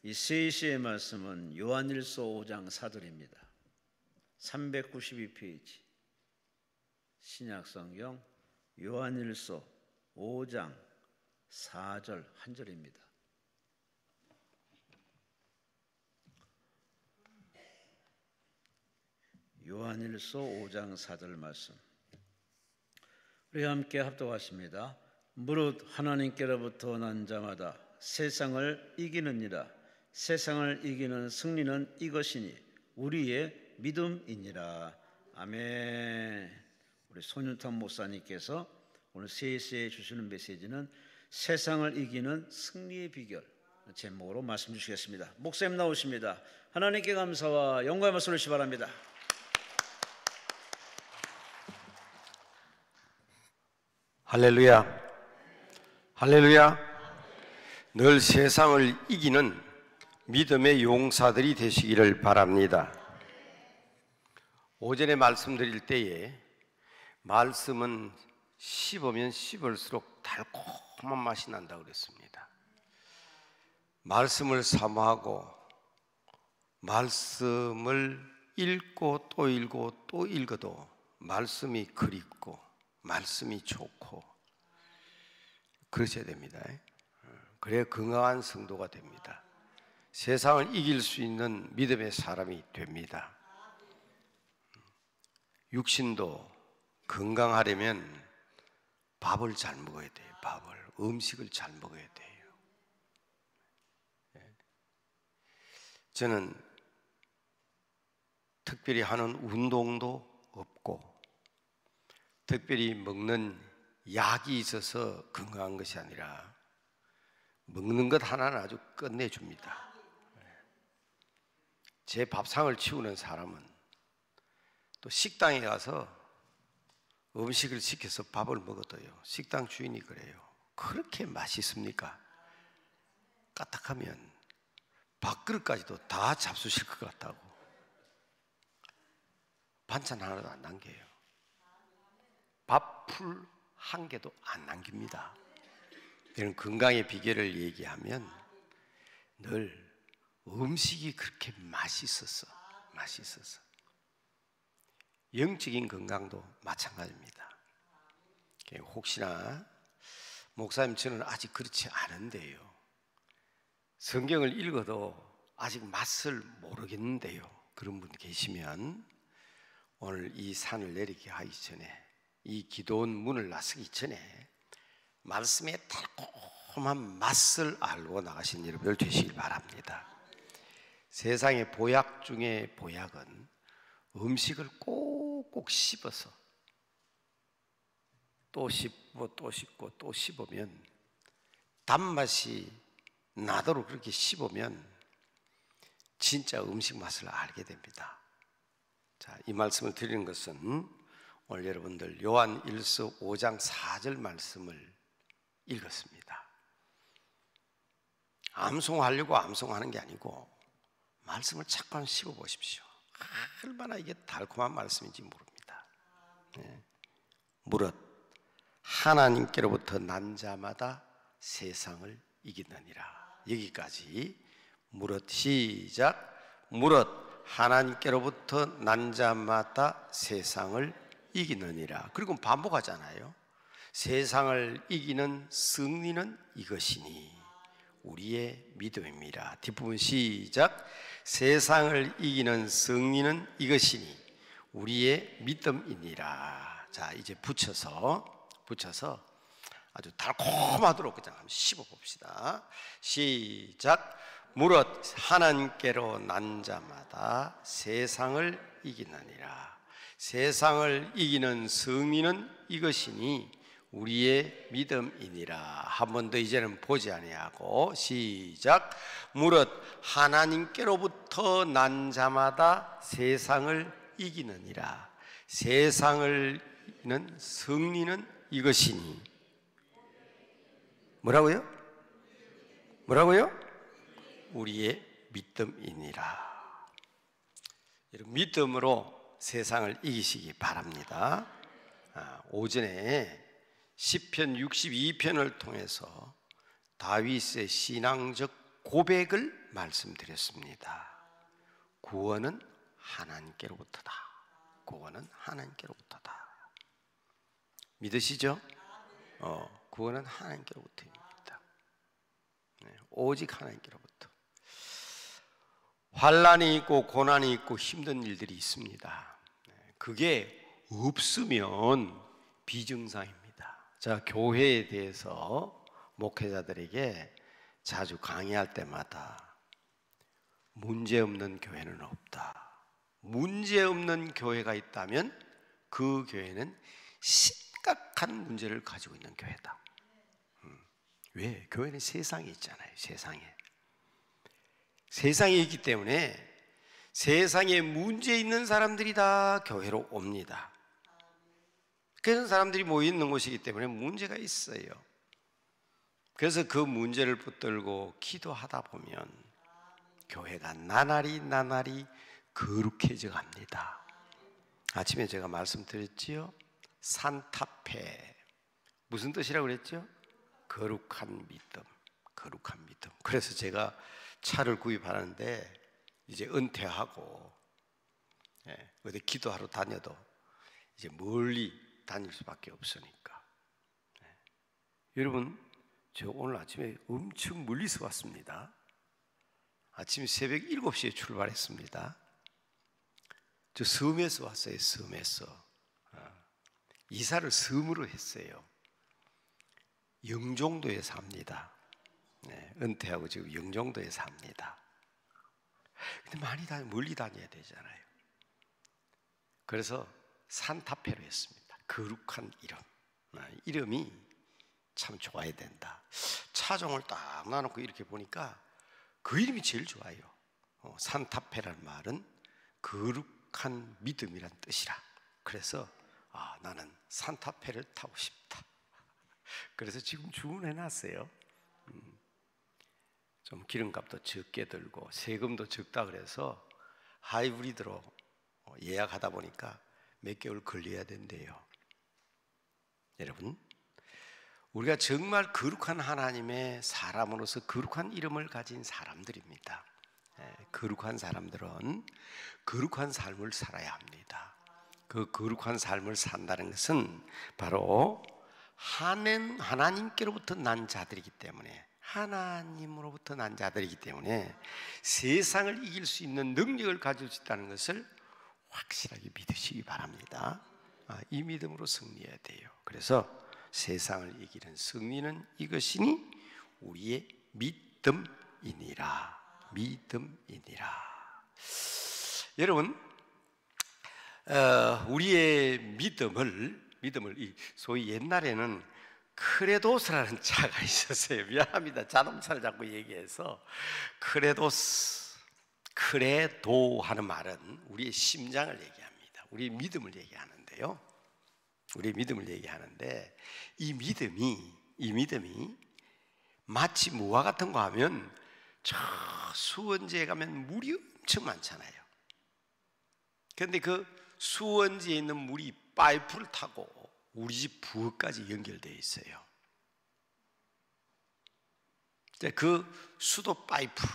이 세시의 말씀은 요한일서 5장 4절입니다. 392페이지 신약성경 요한일서 5장 4절 한 절입니다. 요한일서 5장 4절 말씀 우리 함께 합독하십니다. 무릇 하나님께로부터 난 자마다 세상을 이기느니라. 세상을 이기는 승리는 이것이니 우리의 믿음이니라. 아멘. 우리 손윤탁 목사님께서 오늘 세시에 주시는 메시지는 세상을 이기는 승리의 비결 제목으로 말씀 주시겠습니다. 목사님 나오십니다. 하나님께 감사와 영광의 말씀을 주시기 바랍니다. 할렐루야, 할렐루야. 늘 세상을 이기는 믿음의 용사들이 되시기를 바랍니다. 오전에 말씀드릴 때에 말씀은 씹으면 씹을수록 달콤한 맛이 난다고 그랬습니다. 말씀을 사모하고 말씀을 읽고 또 읽고 또 읽어도 말씀이 그립고 말씀이 좋고 그러셔야 됩니다. 그래야 건강한 성도가 됩니다. 세상을 이길 수 있는 믿음의 사람이 됩니다. 육신도 건강하려면 밥을 잘 먹어야 돼요. 음식을 잘 먹어야 돼요. 저는 특별히 하는 운동도 없고 특별히 먹는 약이 있어서 건강한 것이 아니라 먹는 것 하나는 아주 끝내줍니다. 제 밥상을 치우는 사람은 또 식당에 가서 음식을 시켜서 밥을 먹어도요, 식당 주인이 그래요. 그렇게 맛있습니까? 까딱하면 밥그릇까지도 다 잡수실 것 같다고. 반찬 하나도 안 남겨요. 밥풀 한 개도 안 남깁니다. 이런 건강의 비결을 얘기하면 늘 음식이 그렇게 맛있어서 영적인 건강도 마찬가지입니다. 혹시나 목사님 저는 아직 그렇지 않은데요, 성경을 읽어도 아직 맛을 모르겠는데요, 그런 분 계시면 오늘 이 산을 내리게 하기 전에, 이 기도원 문을 나서기 전에 말씀의 달콤한 맛을 알고 나가신 여러분들 되시길 바랍니다. 세상의 보약 중에 보약은 음식을 꼭꼭 씹어서 또 씹고 또 씹고 또 씹으면 단맛이 나도록 그렇게 씹으면 진짜 음식 맛을 알게 됩니다. 자, 이 말씀을 드리는 것은 오늘 여러분들 요한일서 5장 4절 말씀을 읽었습니다. 암송하려고 암송하는 게 아니고 말씀을 잠깐 씹어 보십시오. 얼마나 이게 달콤한 말씀인지 모릅니다. 무릇 하나님께로부터 난 자마다 세상을 이기느니라. 여기까지 무릇 시작. 무릇 하나님께로부터 난 자마다 세상을 이기느니라. 그리고 반복하잖아요. 세상을 이기는 승리는 이것이니 우리의 믿음입니다. 뒷부분 시작. 세상을 이기는 승리는 이것이니 우리의 믿음이니라. 자, 이제 붙여서 아주 달콤하도록 그냥 한번 씹어 봅시다. 시작. 무릇 하나님께로 난 자마다 세상을 이기느니라. 세상을 이기는 승리는 이것이니 우리의 믿음이니라. 한 번 더 이제는 보지 아니하고 시작. 무릇 하나님께로부터 난 자마다 세상을 이기느니라. 세상을 이기는 승리는 이것이니 뭐라고요? 우리의 믿음이니라. 여러분, 믿음으로 세상을 이기시기 바랍니다. 오전에 시편 62편을 통해서 다윗의 신앙적 고백을 말씀드렸습니다. 구원은 하나님께로부터다. 구원은 하나님께로부터다. 믿으시죠? 구원은 하나님께로부터입니다. 네, 오직 하나님께로부터. 환난이 있고 고난이 있고 힘든 일들이 있습니다. 그게 없으면 비정상입니다. 자, 교회에 대해서 목회자들에게 자주 강의할 때마다 문제 없는 교회는 없다. 문제 없는 교회가 있다면 그 교회는 심각한 문제를 가지고 있는 교회다. 왜? 교회는 세상에 있잖아요. 세상에 있기 때문에 세상에 문제 있는 사람들이 다 교회로 옵니다. 그런 사람들이 모여 있는 곳이기 때문에 문제가 있어요. 그래서 그 문제를 붙들고 기도하다 보면 교회가 나날이 거룩해져 갑니다. 아침에 제가 말씀드렸지요. 산타페 무슨 뜻이라고 그랬죠? 거룩한 믿음. 그래서 제가 차를 구입하는데 이제 은퇴하고 어디 기도하러 다녀도 이제 멀리 다닐 수밖에 없으니까. 여러분, 저 오늘 아침에 엄청 멀리서 왔습니다. 아침 새벽 7시에 출발했습니다. 저 섬에서 왔어요. 섬에서 이사를 섬으로 했어요. 영종도에 삽니다. 은퇴하고 지금 영종도에 삽니다. 근데 멀리 다녀야 되잖아요. 그래서 산타페로 했습니다. 거룩한 이름. 이름이 참 좋아야 된다. 차종을 딱 놔놓고 이렇게 보니까 그 이름이 제일 좋아요. 산타페라는 말은 거룩한 믿음이란 뜻이라. 그래서 나는 산타페를 타고 싶다. 그래서 지금 주문해놨어요. 좀 기름값도 적게 들고 세금도 적다 그래서 하이브리드로 예약하다 보니까 몇 개월 걸려야 된대요. 여러분, 우리가 정말 거룩한 하나님의 사람으로서 거룩한 이름을 가진 사람들입니다. 거룩한 사람들은 거룩한 삶을 살아야 합니다. 그 거룩한 삶을 산다는 것은 바로 하나님께로부터 난 자들이기 때문에, 하나님으로부터 난 자들이기 때문에 세상을 이길 수 있는 능력을 가질 수 있다는 것을 확실하게 믿으시기 바랍니다. 이 믿음으로 승리해야 돼요. 그래서 세상을 이기는 승리는 이것이니 우리의 믿음이니라. 여러분, 우리의 믿음을 소위 옛날에는 크레도스라는 차가 있었어요. 미안합니다. 자동차를 자꾸 얘기해서. 크레도 하는 말은 우리의 심장을 얘기합니다. 우리의 믿음을 얘기하는데요. 우리의 믿음을 얘기하는데 이 믿음이 마치 뭐와 같은 거 하면 저 수원지에 가면 물이 엄청 많잖아요. 그런데 그 수원지에 있는 물이 파이프를 타고 우리 집 부엌까지 연결되어 있어요. 그 수도 파이프,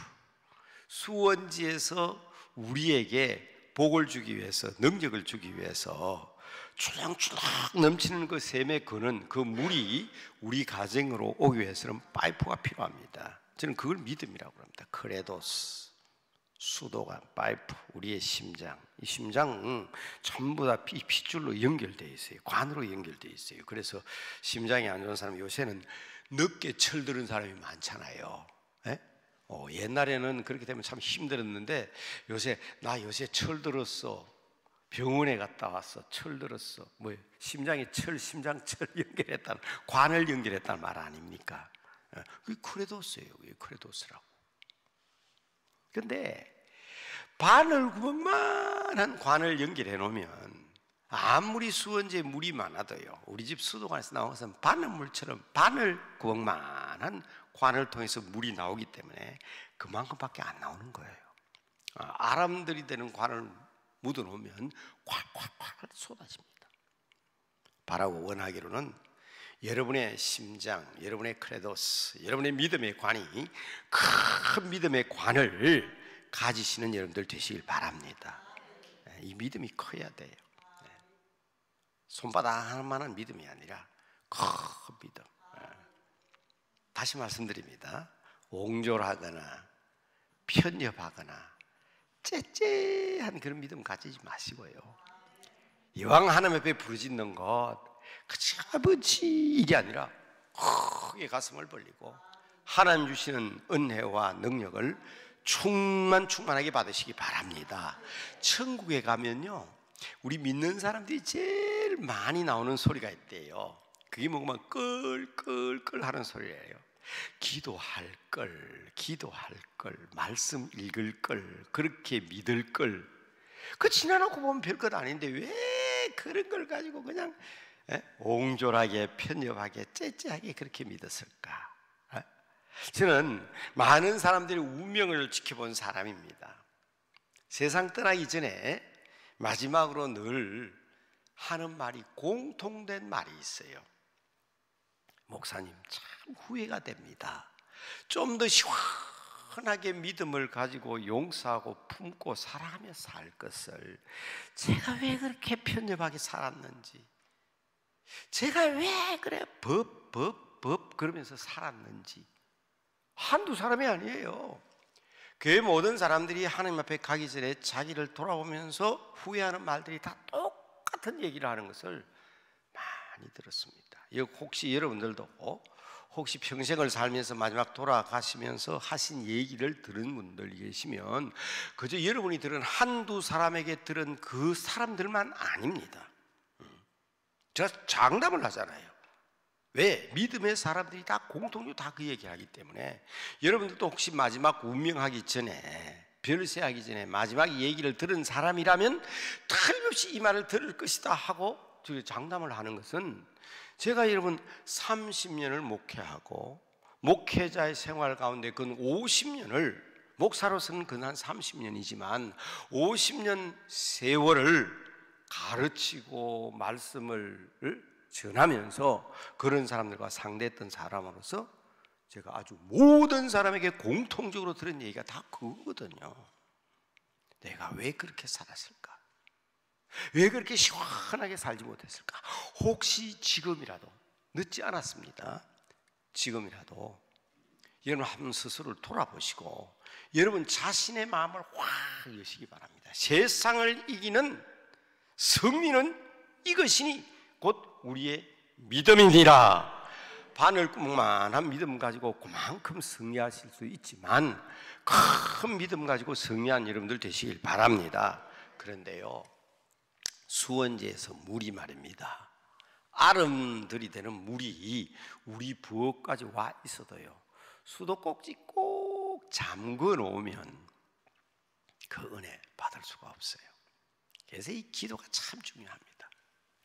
수원지에서 우리에게 복을 주기 위해서, 능력을 주기 위해서 출렁출렁 넘치는 그 샘에 거는 그 물이 우리 가정으로 오기 위해서는 파이프가 필요합니다. 저는 그걸 믿음이라고 합니다. 크레도스, 수도관, 파이프, 우리의 심장. 이 심장은 전부 다 핏줄로 연결되어 있어요. 관으로 연결되어 있어요. 그래서 심장이 안 좋은 사람, 요새는 늦게 철들은 사람이 많잖아요. 옛날에는 그렇게 되면 참 힘들었는데 요새 철들었어, 병원에 갔다 왔어, 철들었어, 심장에 심장철 연결했다는, 관을 연결했다는 말 아닙니까? 그게 크레도스예요. 그게 크레도스라고. 근데 바늘구멍만한 관을 연결해 놓으면 아무리 수원지에 물이 많아도요, 우리 집 수도관에서 나온 것은 바늘물처럼 바늘구멍만한 관을 통해서 물이 나오기 때문에 그만큼밖에 안 나오는 거예요. 아람들이 되는 관을 묻어 놓으면 콱콱콱 쏟아집니다. 바라고 원하기로는 여러분의 심장, 여러분의 크레도스, 여러분의 믿음의 관이 큰 믿음의 관을 가지시는 여러분들 되시길 바랍니다. 이 믿음이 커야 돼요. 손바닥 하나만한 믿음이 아니라 큰 믿음. 다시 말씀드립니다. 옹졸하거나 편협하거나 째째한 그런 믿음 가지지 마시고요. 이왕 하나님 앞에 부르짖는 것, 그치 아버지 이게 아니라 크게 가슴을 벌리고 하나님 주시는 은혜와 능력을 충만하게 받으시기 바랍니다. 천국에 가면요, 우리 믿는 사람들이 제일 많이 나오는 소리가 있대요. 그게 뭐면 끌끌끌 하는 소리예요. 기도할 걸, 말씀 읽을 걸, 그렇게 믿을 걸. 그 지나놓고 보면 별것 아닌데 왜 그런 걸 가지고 그냥 옹졸하게 편협하게 째째하게 그렇게 믿었을까? 저는 많은 사람들의 운명을 지켜본 사람입니다. 세상 떠나기 전에 마지막으로 늘 하는 말이, 공통된 말이 있어요. 목사님, 참 후회가 됩니다. 좀 더 시원하게 믿음을 가지고 용서하고 품고 사랑하며 살 것을 제가 왜 그렇게 편협하게 살았는지, 제가 왜 그래 법 그러면서 살았는지. 한두 사람이 아니에요. 교회 모든 사람들이 하나님 앞에 가기 전에 자기를 돌아보면서 후회하는 말들이 다 똑같은 얘기를 하는 것을 많이 들었습니다. 혹시 여러분들도 혹시 평생을 살면서 마지막 돌아가시면서 하신 얘기를 들은 분들 계시면 그저 여러분이 들은 한두 사람에게 들은 그 사람들만 아닙니다. 제가 장담을 하잖아요. 왜? 믿음의 사람들이 다 공통적으로 다 그 얘기를 하기 때문에 여러분들도 혹시 마지막 운명하기 전에, 별세하기 전에 마지막 얘기를 들은 사람이라면 틀림없이 이 말을 들을 것이다 하고 장담을 하는 것은, 제가 여러분 30년을 목회하고 목회자의 생활 가운데 근 50년을, 목사로서는 근 한 30년이지만 50년 세월을 가르치고 말씀을 전하면서 그런 사람들과 상대했던 사람으로서 제가 아주 모든 사람에게 공통적으로 들은 얘기가 다 그거거든요. 내가 왜 그렇게 살았을까? 왜 그렇게 시원하게 살지 못했을까? 혹시 지금이라도, 늦지 않았습니다. 지금이라도 여러분 한번 스스로를 돌아보시고 여러분 자신의 마음을 확 여시기 바랍니다. 세상을 이기는 승리는 이것이니 곧 우리의 믿음이니라. 바늘구멍만한 믿음 가지고 그만큼 승리하실 수 있지만 큰 믿음 가지고 승리한 여러분들 되시길 바랍니다. 그런데요, 수원지에서 물이 말입니다. 아름들이 되는 물이 우리 부엌까지 와 있어도요, 수도꼭지 꼭 잠궈 놓으면 그 은혜 받을 수가 없어요. 그래서 이 기도가 참 중요합니다.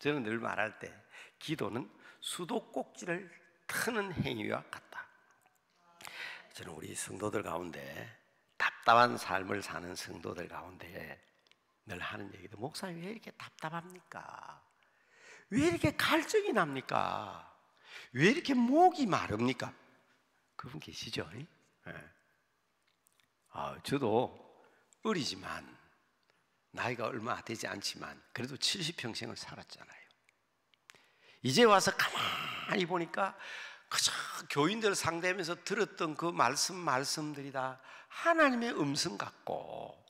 저는 늘 말할 때 기도는 수도꼭지를 트는 행위와 같다. 저는 우리 성도들 가운데, 답답한 삶을 사는 성도들 가운데 늘 하는 얘기도, 목사님 왜 이렇게 답답합니까? 왜 이렇게 갈증이 납니까? 왜 이렇게 목이 마릅니까? 그분 계시죠? 네. 저도 어리지만, 나이가 얼마 되지 않지만 그래도 70평생을 살았잖아요. 이제 와서 가만히 보니까 그저 교인들 상대하면서 들었던 그 말씀들이 다 하나님의 음성 같고,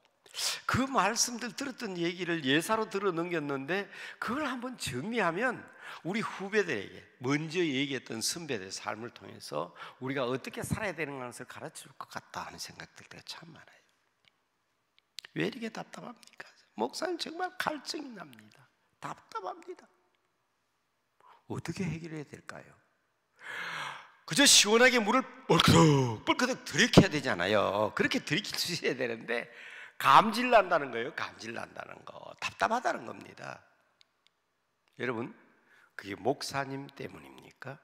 그 말씀들 들었던 얘기를 예사로 들어 넘겼는데 그걸 한번 정리하면 우리 후배들에게, 먼저 얘기했던 선배들의 삶을 통해서 우리가 어떻게 살아야 되는 것을 가르쳐 줄 것 같다 하는 생각들 때가 참 많아요. 왜 이렇게 답답합니까? 목사님 정말 갈증이 납니다. 답답합니다. 어떻게 해결해야 될까요? 그저 시원하게 물을 뻘끄덕 들이켜야 되잖아요. 그렇게 들이킬 수 있어야 되는데 감질 난다는 거예요. 감질 난다는 거, 답답하다는 겁니다. 여러분, 그게 목사님 때문입니까?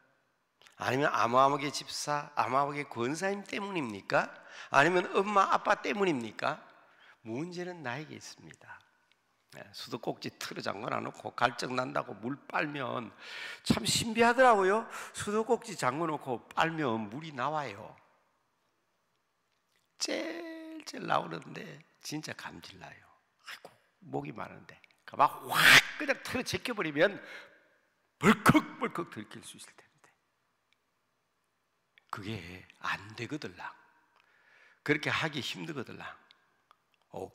아니면 아무아무개 집사, 아무아무개 권사님 때문입니까? 아니면 엄마 아빠 때문입니까? 문제는 나에게 있습니다. 수도꼭지 틀어 잠궈 놓고 갈증 난다고 물 빨면 참 신비하더라고요. 수도꼭지 잠궈 놓고 빨면 물이 나와요. 젤젤 나오는데 진짜 감질나요. 아이고, 목이 마른데 막 확 그냥 틀어 제껴버리면 벌컥벌컥 들킬 수 있을 텐데 그게 안 되거들랑. 그렇게 하기 힘들거들랑.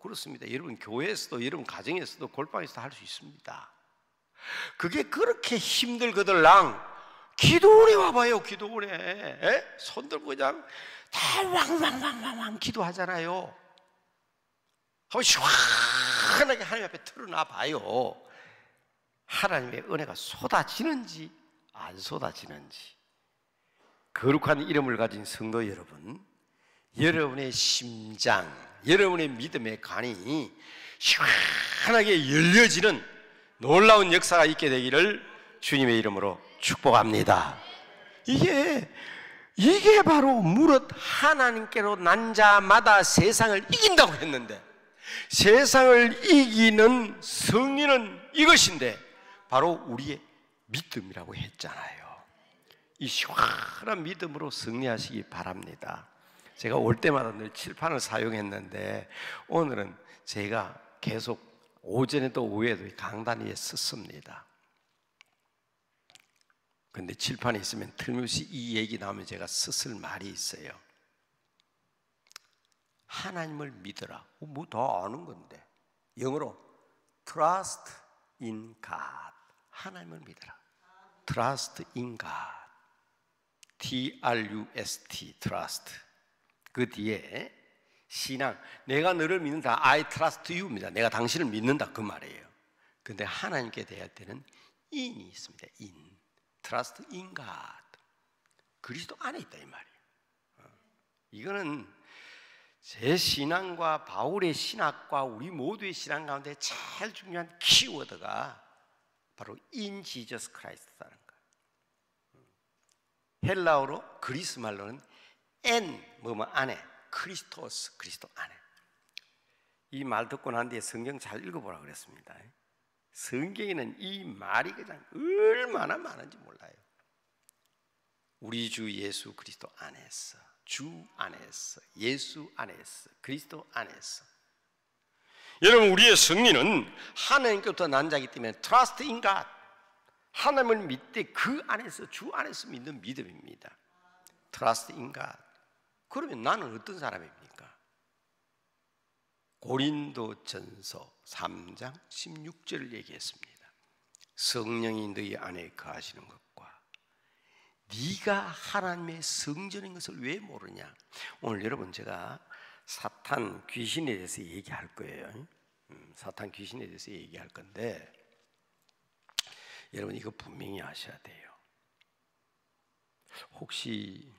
그렇습니다. 여러분 교회에서도, 여러분 가정에서도, 골방에서도 할 수 있습니다. 그게 그렇게 힘들거들랑 기도원에 와봐요. 기도원에 손 들고 그냥 다 왕왕왕왕왕 기도하잖아요. 한번 시원하게 하나님 앞에 틀어놔 봐요. 하나님의 은혜가 쏟아지는지 안 쏟아지는지. 거룩한 이름을 가진 성도 여러분, 여러분의 심장, 여러분의 믿음의 간이 시원하게 열려지는 놀라운 역사가 있게 되기를 주님의 이름으로 축복합니다. 이게 바로 무릇 하나님께로 난 자마다 세상을 이긴다고 했는데, 세상을 이기는 승리는 이것인데 바로 우리의 믿음이라고 했잖아요. 이 시원한 믿음으로 승리하시기 바랍니다. 제가 올 때마다 늘 칠판을 사용했는데 오늘은 제가 계속 오전에도 오후에도 강단 위에 썼습니다. 근데 칠판에 있으면 틀림없이 이 얘기 나오면 제가 썼을 말이 있어요. 하나님을 믿어라. 뭐 다 아는 건데. 영어로 trust in God. 하나님을 믿어라. trust in God. T-R-U-S-T, trust. 그 뒤에 신앙, 내가 너를 믿는다. I trust you입니다. 내가 당신을 믿는다. 그 말이에요. 근데 하나님께 대할 때는 in이 있습니다. in. trust in God. 그리스도 안에 있다 이 말이에요. 이거는 제 신앙과 바울의 신학과 우리 모두의 신앙 가운데 제일 중요한 키워드가 바로 in Jesus Christ라는 거예요. 헬라어로 그리스 말로는 en 뭐뭐 안에, 크리스토스, 그리스도 안에. 이 말 듣고 난 뒤에 성경 잘 읽어보라 그랬습니다. 성경에는 이 말이 그냥 얼마나 많은지 몰라요. 우리 주 예수 그리스도 안에서, 주 안에서, 예수 안에서, 그리스도 안에서. 여러분, 우리의 승리는 하나님께부터 난 자이기 때문에 trust in God, 하나님을 믿되 그 안에서, 주 안에서 믿는 믿음입니다. trust in God. 그러면 나는 어떤 사람입니까? 고린도전서 3장 16절을 얘기했습니다. 성령이 너희 안에 거하시는 것과 네가 하나님의 성전인 것을 왜 모르냐? 오늘 여러분 제가 사탄 귀신에 대해서 얘기할 거예요. 사탄 귀신에 대해서 얘기할 건데 여러분 이거 분명히 아셔야 돼요. 혹시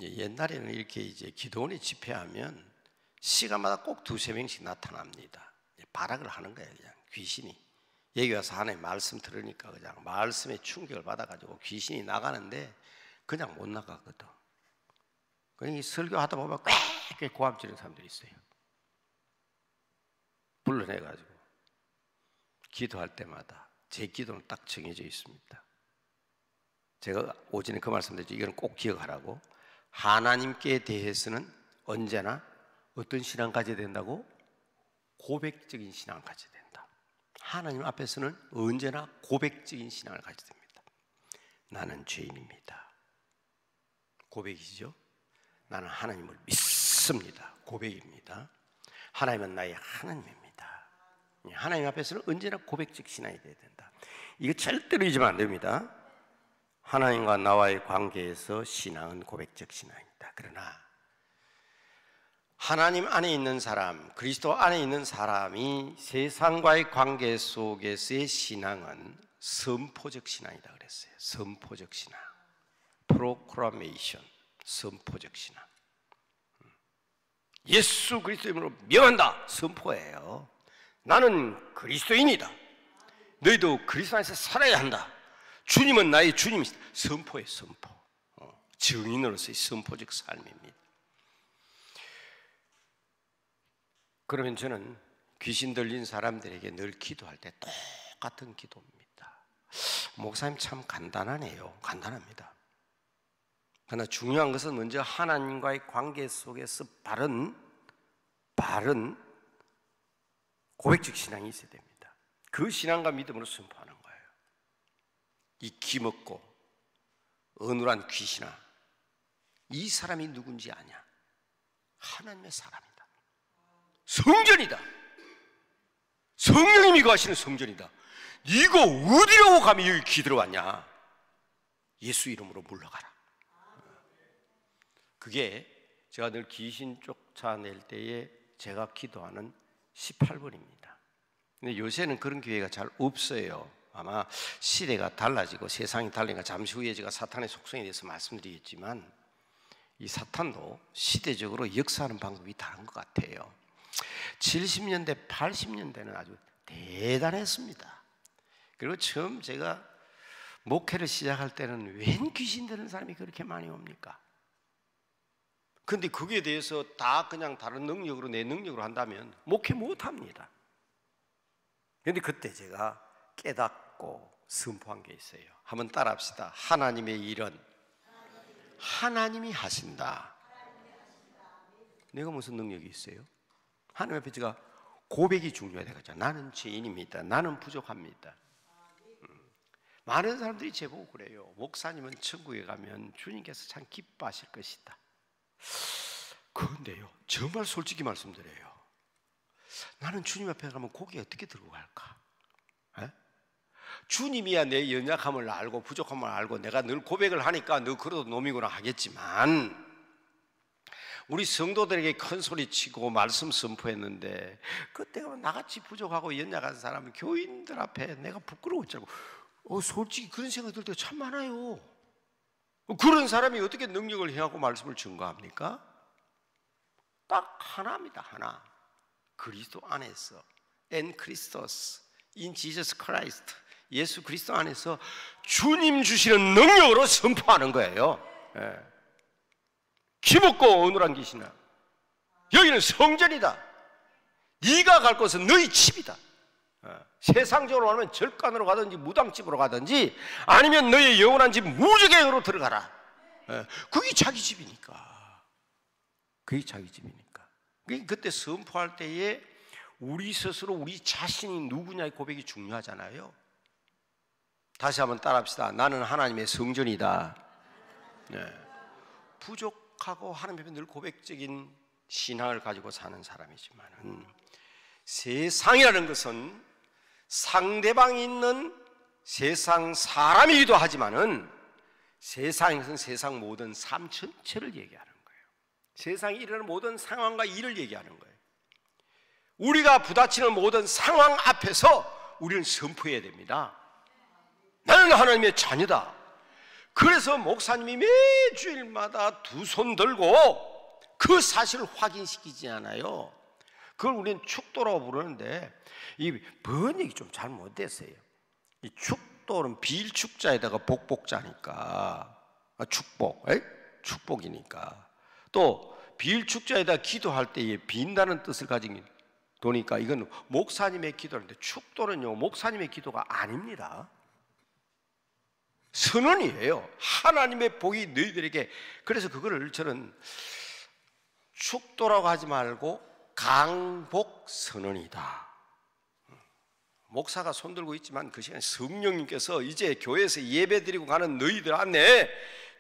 옛날에는 이렇게 이제 기도원에 집회하면 시간마다 꼭 두세 명씩 나타납니다. 발악을 하는 거예요. 그냥 귀신이 여기 와서 하나님 말씀 들으니까 그냥 말씀에 충격을 받아가지고 귀신이 나가는데 그냥 못 나가거든. 그러니까 설교하다 보면 꽤 고함 지르는 사람들이 있어요. 불러내가지고 기도할 때마다 제 기도는 딱 정해져 있습니다. 제가 오전에 그 말씀드렸죠. 이건 꼭 기억하라고. 하나님께 대해서는 언제나 어떤 신앙 가져야 된다고? 고백적인 신앙을 가져야 된다. 하나님 앞에서는 언제나 고백적인 신앙을 가져야 됩니다. 나는 죄인입니다. 고백이죠. 나는 하나님을 믿습니다. 고백입니다. 하나님은 나의 하나님입니다. 하나님 앞에서는 언제나 고백적 신앙이 되어야 된다. 이거 절대로 잊으면 안 됩니다. 하나님과 나와의 관계에서 신앙은 고백적 신앙이다. 그러나 하나님 안에 있는 사람, 그리스도 안에 있는 사람이 세상과의 관계 속에서의 신앙은 선포적 신앙이다 그랬어요. 선포적 신앙, 프로클라메이션, 선포적 신앙. 예수 그리스도 이름으로 명한다, 선포예요. 나는 그리스도인이다. 너희도 그리스도 안에서 살아야 한다. 주님은 나의 주님이시다. 선포예요, 선포. 증인으로서의 선포적 삶입니다. 그러면 저는 귀신 들린 사람들에게 늘 기도할 때 똑같은 기도입니다. 목사님 참 간단하네요. 간단합니다. 그러나 중요한 것은 먼저 하나님과의 관계 속에서 바른 고백적 신앙이 있어야 됩니다. 그 신앙과 믿음으로 선포하는 거예요. 이 기먹고 어눌한 귀신아, 이 사람이 누군지 아냐? 하나님의 사람이다. 성전이다. 성령님이 거하시는 성전이다. 이거 어디라고 감히 여기 기들어왔냐? 예수 이름으로 물러가라. 그게 제가 늘 귀신 쫓아낼 때에 제가 기도하는 18번입니다. 근데 요새는 그런 기회가 잘 없어요. 아마 시대가 달라지고 세상이 달라지니까 잠시 후에 제가 사탄의 속성에 대해서 말씀드리겠지만, 이 사탄도 시대적으로 역사하는 방법이 다른 것 같아요. 70년대, 80년대는 아주 대단했습니다. 그리고 처음 제가 목회를 시작할 때는 웬 귀신 들은 사람이 그렇게 많이 옵니까? 근데 거기에 대해서 다 그냥 다른 능력으로, 내 능력으로 한다면 목회 못합니다. 그런데 그때 제가 깨닫고 선포한 게 있어요. 한번 따라합시다. 하나님의 일은 하나님이 하신다. 내가 무슨 능력이 있어요? 하나님 앞에 제가 고백이 중요하다 그랬잖아요. 나는 죄인입니다. 나는 부족합니다. 많은 사람들이 제보고 그래요. 목사님은 천국에 가면 주님께서 참 기뻐하실 것이다. 그런데요, 정말 솔직히 말씀드려요. 나는 주님 앞에 가면 고개 어떻게 들고 갈까? 에? 주님이야 내 연약함을 알고 부족함을 알고 내가 늘 고백을 하니까 너 그래도 놈이구나 하겠지만, 우리 성도들에게 큰 소리 치고 말씀 선포했는데 그때가 나같이 부족하고 연약한 사람은 교인들 앞에 내가 부끄러웠잖아. 솔직히 그런 생각 들 때가 참 많아요. 그런 사람이 어떻게 능력을 행하고 말씀을 증거합니까? 딱 하나입니다. 하나. 그리스도 안에서, in Christos, in Jesus Christ, 예수 그리스도 안에서 주님 주시는 능력으로 선포하는 거예요. 예. 기먹고 어눌한 귀신아, 여기는 성전이다. 네가 갈 곳은 너희 집이다. 세상적으로 말하면 절간으로 가든지 무당집으로 가든지 아니면 너의 영원한 집 무적행으로 들어가라. 그게 자기 집이니까. 그게 자기 집이니까. 그때 선포할 때에 우리 스스로 우리 자신이 누구냐의 고백이 중요하잖아요. 다시 한번 따라합시다. 나는 하나님의 성전이다. 부족하고 하나님 앞에 늘 고백적인 신앙을 가지고 사는 사람이지만은, 세상이라는 것은 상대방이 있는 세상 사람이기도 하지만은 세상에서는 세상 모든 삶 전체를 얘기하는 거예요. 세상에 일어나는 모든 상황과 일을 얘기하는 거예요. 우리가 부딪히는 모든 상황 앞에서 우리는 선포해야 됩니다. 나는 하나님의 자녀다. 그래서 목사님이 매주일마다 두 손 들고 그 사실을 확인시키지 않아요. 그걸 우리는 축도라고 부르는데 이 번역이 좀 잘못됐어요. 이 축도는 비일축자에다가 복복자니까, 축복이니까. 또 비일축자에다 기도할 때에 빈다는 뜻을 가진 도니까 이건 목사님의 기도인데, 축도는요 목사님의 기도가 아닙니다. 선언이에요. 하나님의 복이 너희들에게. 그래서 그거를 저는 축도라고 하지 말고 강복 선언이다. 목사가 손들고 있지만 그 시간에 성령님께서 이제 교회에서 예배드리고 가는 너희들 안에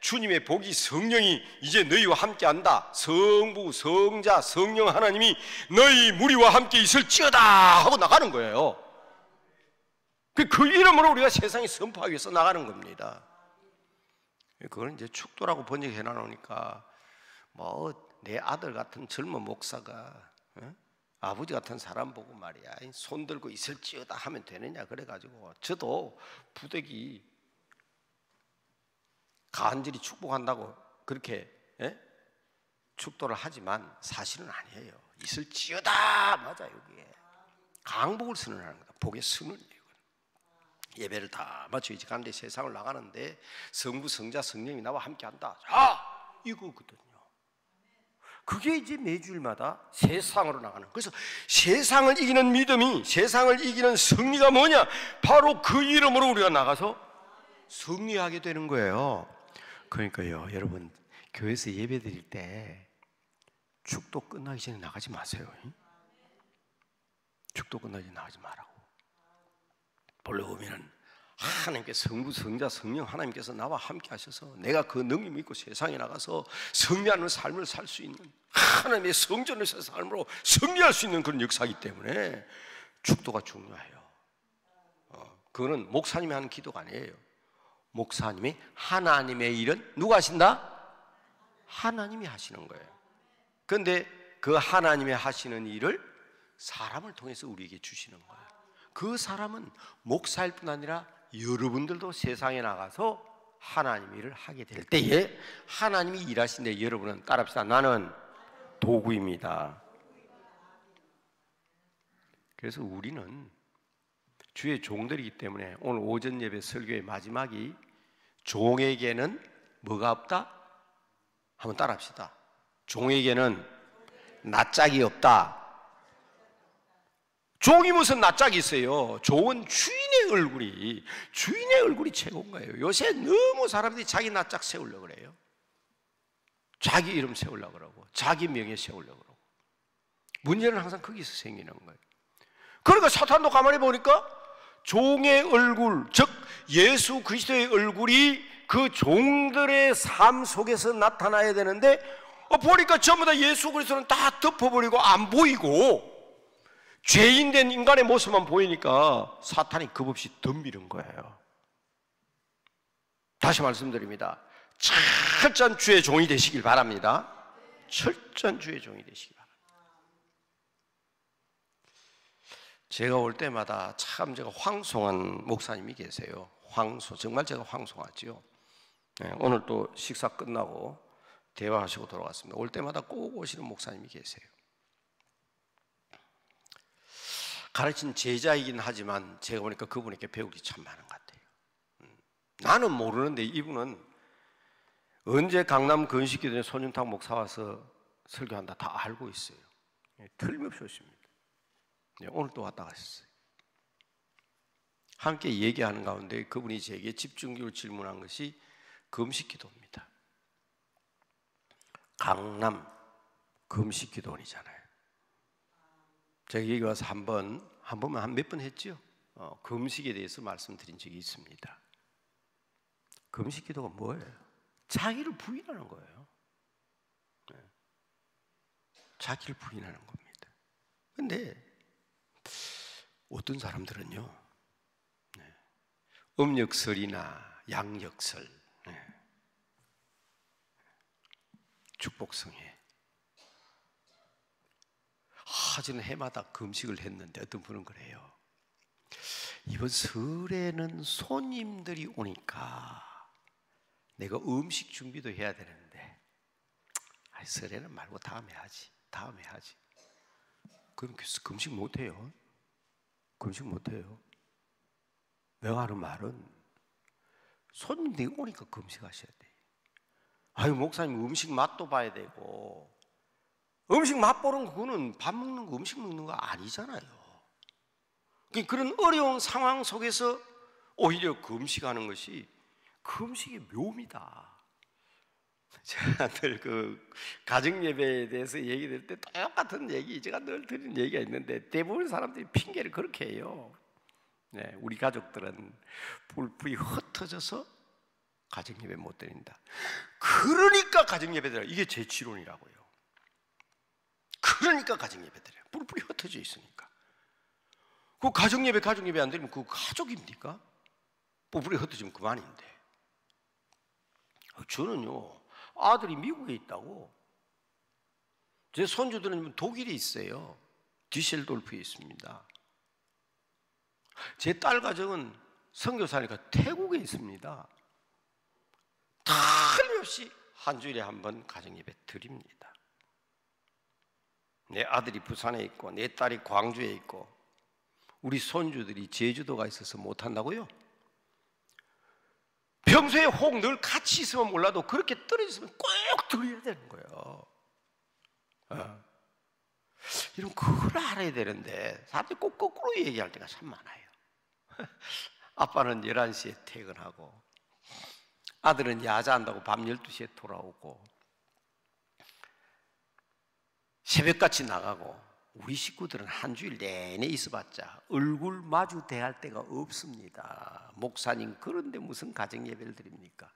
주님의 복이, 성령이 이제 너희와 함께한다. 성부, 성자, 성령 하나님이 너희 무리와 함께 있을지어다 하고 나가는 거예요. 그 이름으로 우리가 세상에 선포하기 위해서 나가는 겁니다. 그걸 이제 축도라고 번역해 놔놓으니까 뭐 내 아들 같은 젊은 목사가 아버지 같은 사람 보고 말이야 손 들고 있을지어다 하면 되느냐 그래가지고, 저도 부득이 간절히 축복한다고 그렇게 축도를 하지만 사실은 아니에요. 있을지어다 맞아. 여기에 강복을 선언하는 거다. 복의 선언이에요. 예배를 다 마치고 이제 가는데, 세상을 나가는데 성부, 성자, 성령이 나와 함께한다. 자, 이거거든요. 그게 이제 매주일마다 세상으로 나가는. 그래서 세상을 이기는 믿음이, 세상을 이기는 승리가 뭐냐? 바로 그 이름으로 우리가 나가서 승리하게 되는 거예요. 그러니까요, 여러분, 교회에서 예배 드릴 때 축도 끝나기 전에 나가지 마세요. 축도 끝나기 전에 나가지 말라고. 본래 보면은 하나님께 성부, 성자, 성령 하나님께서 나와 함께 하셔서 내가 그 능력 믿고 세상에 나가서 승리하는 삶을 살 수 있는, 하나님의 성전에서 삶으로 승리할 수 있는 그런 역사이기 때문에 축도가 중요해요. 그거는 목사님이 하는 기도가 아니에요. 목사님이 하나님의 일은 누가 하신다? 하나님이 하시는 거예요. 그런데 그 하나님이 하시는 일을 사람을 통해서 우리에게 주시는 거예요. 그 사람은 목사일 뿐 아니라 여러분들도 세상에 나가서 하나님 일을 하게 될 때에 하나님이 일하시는데 여러분은 따라합시다. 나는 도구입니다. 그래서 우리는 주의 종들이기 때문에 오늘 오전 예배 설교의 마지막이 종에게는 뭐가 없다? 한번 따라합시다. 종에게는 낯짝이 없다. 종이 무슨 낯짝이 있어요? 종은 주인의 얼굴이 최고인 거예요. 요새 너무 사람들이 자기 낯짝 세우려고 그래요. 자기 이름 세우려고 그러고 자기 명예 세우려고 그러고. 문제는 항상 거기서 생기는 거예요. 그러니까 사탄도 가만히 보니까 종의 얼굴, 즉 예수 그리스도의 얼굴이 그 종들의 삶 속에서 나타나야 되는데 보니까 전부 다 예수 그리스도는 다 덮어버리고 안 보이고 죄인된 인간의 모습만 보이니까 사탄이 겁없이 덤비는 거예요. 다시 말씀드립니다. 철저한 주의 종이 되시길 바랍니다. 철저한 주의 종이 되시길 바랍니다. 제가 올 때마다 참 제가 황송한 목사님이 계세요. 정말 제가 황송하지요. 네, 오늘 또 식사 끝나고 대화하시고 돌아갔습니다. 올 때마다 꼭 오시는 목사님이 계세요. 가르친 제자이긴 하지만 제가 보니까 그분에게 배울 게 참 많은 것 같아요. 나는 모르는데 이분은 언제 강남 건식기도에 손윤탁 목사 와서 설교한다 다 알고 있어요. 틀림없이 오십니다. 오늘 또 왔다 가셨어요. 함께 얘기하는 가운데 그분이 제게 집중적으로 질문한 것이 금식기도입니다. 강남 금식기도원이잖아요. 제가 여기 와서 한 번만 한 몇 번 했죠. 금식에 대해서 말씀드린 적이 있습니다. 금식기도가 뭐예요? 자기를 부인하는 거예요. 자기를 부인하는 겁니다. 그런데 어떤 사람들은요, 음력설이나 양력설, 축복성에 저는 해마다 금식을 했는데 어떤 분은 그래요. 이번 설에는 손님들이 오니까 내가 음식 준비도 해야 되는데 설에는 말고 다음에 하지. 그럼 금식 못해요. 금식 못해요. 내가 하는 말은 손님들이 오니까 금식하셔야 돼요. 아유 목사님 음식 맛도 봐야 되고 음식 맛보는 거 그거는 밥 먹는 거 음식 먹는 거 아니잖아요. 그런 어려운 상황 속에서 오히려 금식하는 것이 금식의 묘미다. 제가 늘 그 가정 예배에 대해서 얘기 들 때 똑같은 얘기 제가 늘 드리는 얘기가 있는데 대부분 사람들이 핑계를 그렇게 해요. 우리 가족들은 불풀이 흩어져서 가정 예배 못 드린다. 그러니까 가정 예배 드려. 이게 제 지론이라고요. 그러니까 가정 예배 드려요. 뿔뿔이 흩어져 있으니까. 그 가정 예배 안 드리면 그 가족입니까? 뿔뿔이 흩어지면 그만인데. 저는요 아들이 미국에 있다고. 제 손주들은 독일에 있어요. 디셀돌프에 있습니다. 제 딸 가정은 선교사니까 태국에 있습니다. 틀림없이 한 주일에 한 번 가정 예배 드립니다. 내 아들이 부산에 있고 내 딸이 광주에 있고 우리 손주들이 제주도가 있어서 못한다고요? 평소에 혹 늘 같이 있으면 몰라도 그렇게 떨어져 있으면 꼭 드려야 되는 거예요. 이런 그걸 알아야 되는데 사람들이 꼭 거꾸로 얘기할 때가 참 많아요. 아빠는 11시에 퇴근하고 아들은 야자한다고 밤 12시에 돌아오고 새벽같이 나가고 우리 식구들은 한 주일 내내 있어봤자 얼굴 마주 대할 데가 없습니다. 목사님 그런데 무슨 가정예배를 드립니까?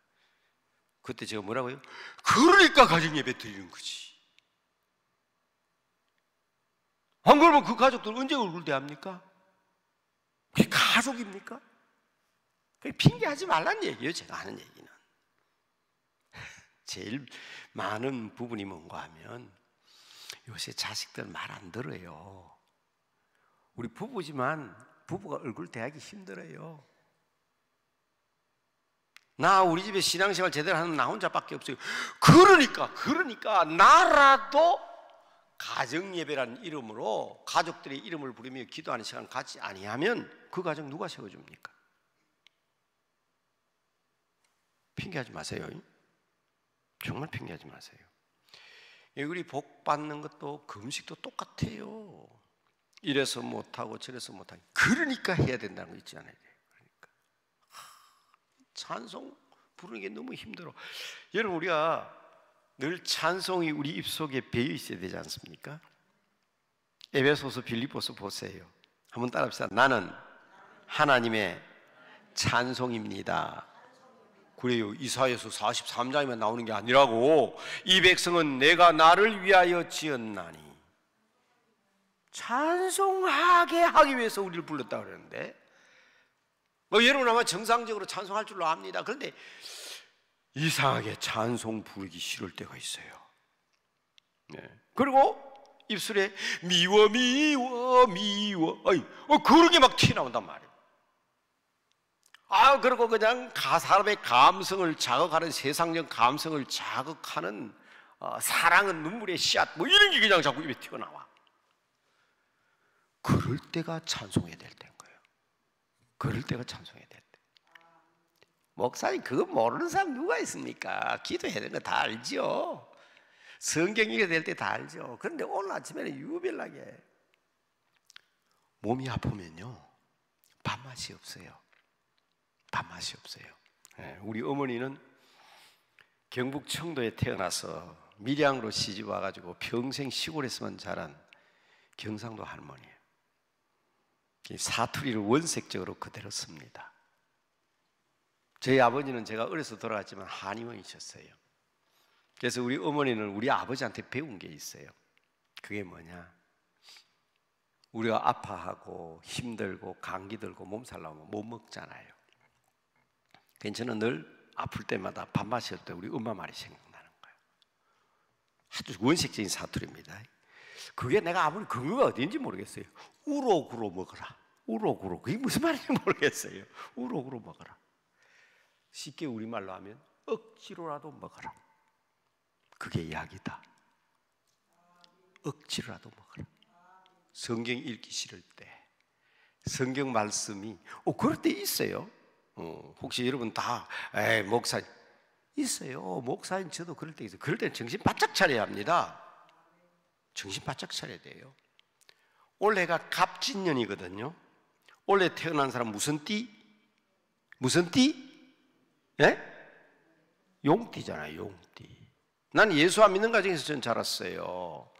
그때 제가 뭐라고요? 그러니까 가정예배 드리는 거지. 안 그러면 그 가족들 언제 얼굴 대합니까? 그게 가족입니까? 핑계하지 말란 얘기예요. 제가 하는 얘기는 제일 많은 부분이 뭔가 하면 요새 자식들 말 안 들어요. 우리 부부지만 부부가 얼굴 대하기 힘들어요. 나 우리 집에 신앙생활 제대로 하는 나 혼자밖에 없어요. 그러니까 나라도 가정예배라는 이름으로 가족들의 이름을 부르며 기도하는 시간을 갖지 아니하면 그 가정 누가 세워줍니까? 핑계하지 마세요. 정말 핑계하지 마세요. 우리 복 받는 것도 금식도 똑같아요. 이래서 못하고 저래서 못하고 그러니까 해야 된다는 거 있지 않아요? 그러니까 찬송 부르는 게 너무 힘들어. 여러분 우리가 늘 찬송이 우리 입속에 배어 있어야 되지 않습니까? 에베소서 빌립보서 보세요. 한번 따라합시다. 나는 하나님의 찬송입니다. 그래요. 이사야서 43장이면 나오는 게 아니라고. 이 백성은 내가 나를 위하여 지었나니 찬송하게 하기 위해서 우리를 불렀다 그러는데 여러분 아마 정상적으로 찬송할 줄로 압니다. 그런데 이상하게 찬송 부르기 싫을 때가 있어요. 그리고 입술에 미워 그런 게 막 튀어나온단 말이에요. 그리고 그냥 사람의 감성을 자극하는 세상적 감성을 자극하는 사랑은 눈물의 씨앗 이런 게 그냥 자꾸 입에 튀어나와. 그럴 때가 찬송해야 될 때인 거예요. 그럴 때가 찬송해야 될 때. 목사님 그거 모르는 사람 누가 있습니까? 기도해야 되는 거 다 알죠. 성경 읽어야 될 때 다 알죠. 그런데 오늘 아침에는 유별나게 몸이 아프면요 밥맛이 없어요. 밥맛이 없어요. 우리 어머니는 경북 청도에 태어나서 밀양으로 시집 와가지고 평생 시골에서만 자란 경상도 할머니예요. 사투리를 원색적으로 그대로 씁니다. 저희 아버지는 제가 어려서 돌아갔지만 한의원이셨어요. 그래서 우리 어머니는 우리 아버지한테 배운 게 있어요. 그게 뭐냐? 우리가 아파하고 힘들고 감기 들고 몸살 나오면 못 먹잖아요. 저는 늘 아플 때마다 밥 마실 때 우리 엄마 말이 생각나는 거예요. 아주 원색적인 사투리입니다. 그게 내가 아무리 근거가 어딘지 모르겠어요. 우럭으로 먹어라. 우럭으로. 그게 무슨 말인지 모르겠어요. 우럭으로 먹어라. 쉽게 우리말로 하면 억지로라도 먹어라. 그게 약이다. 억지로라도 먹어라. 성경 읽기 싫을 때 성경 말씀이 그럴 때 있어요. 혹시 여러분 다 목사님 있어요. 목사님 저도 그럴 때 있어요. 그럴 때는 정신 바짝 차려야 합니다. 정신 바짝 차려야 돼요. 올해가 갑진년이거든요. 올해 태어난 사람 무슨 띠? 무슨 띠? 용띠잖아요. 용띠. 나는 예수 안 믿는 가정에서 전 자랐어요.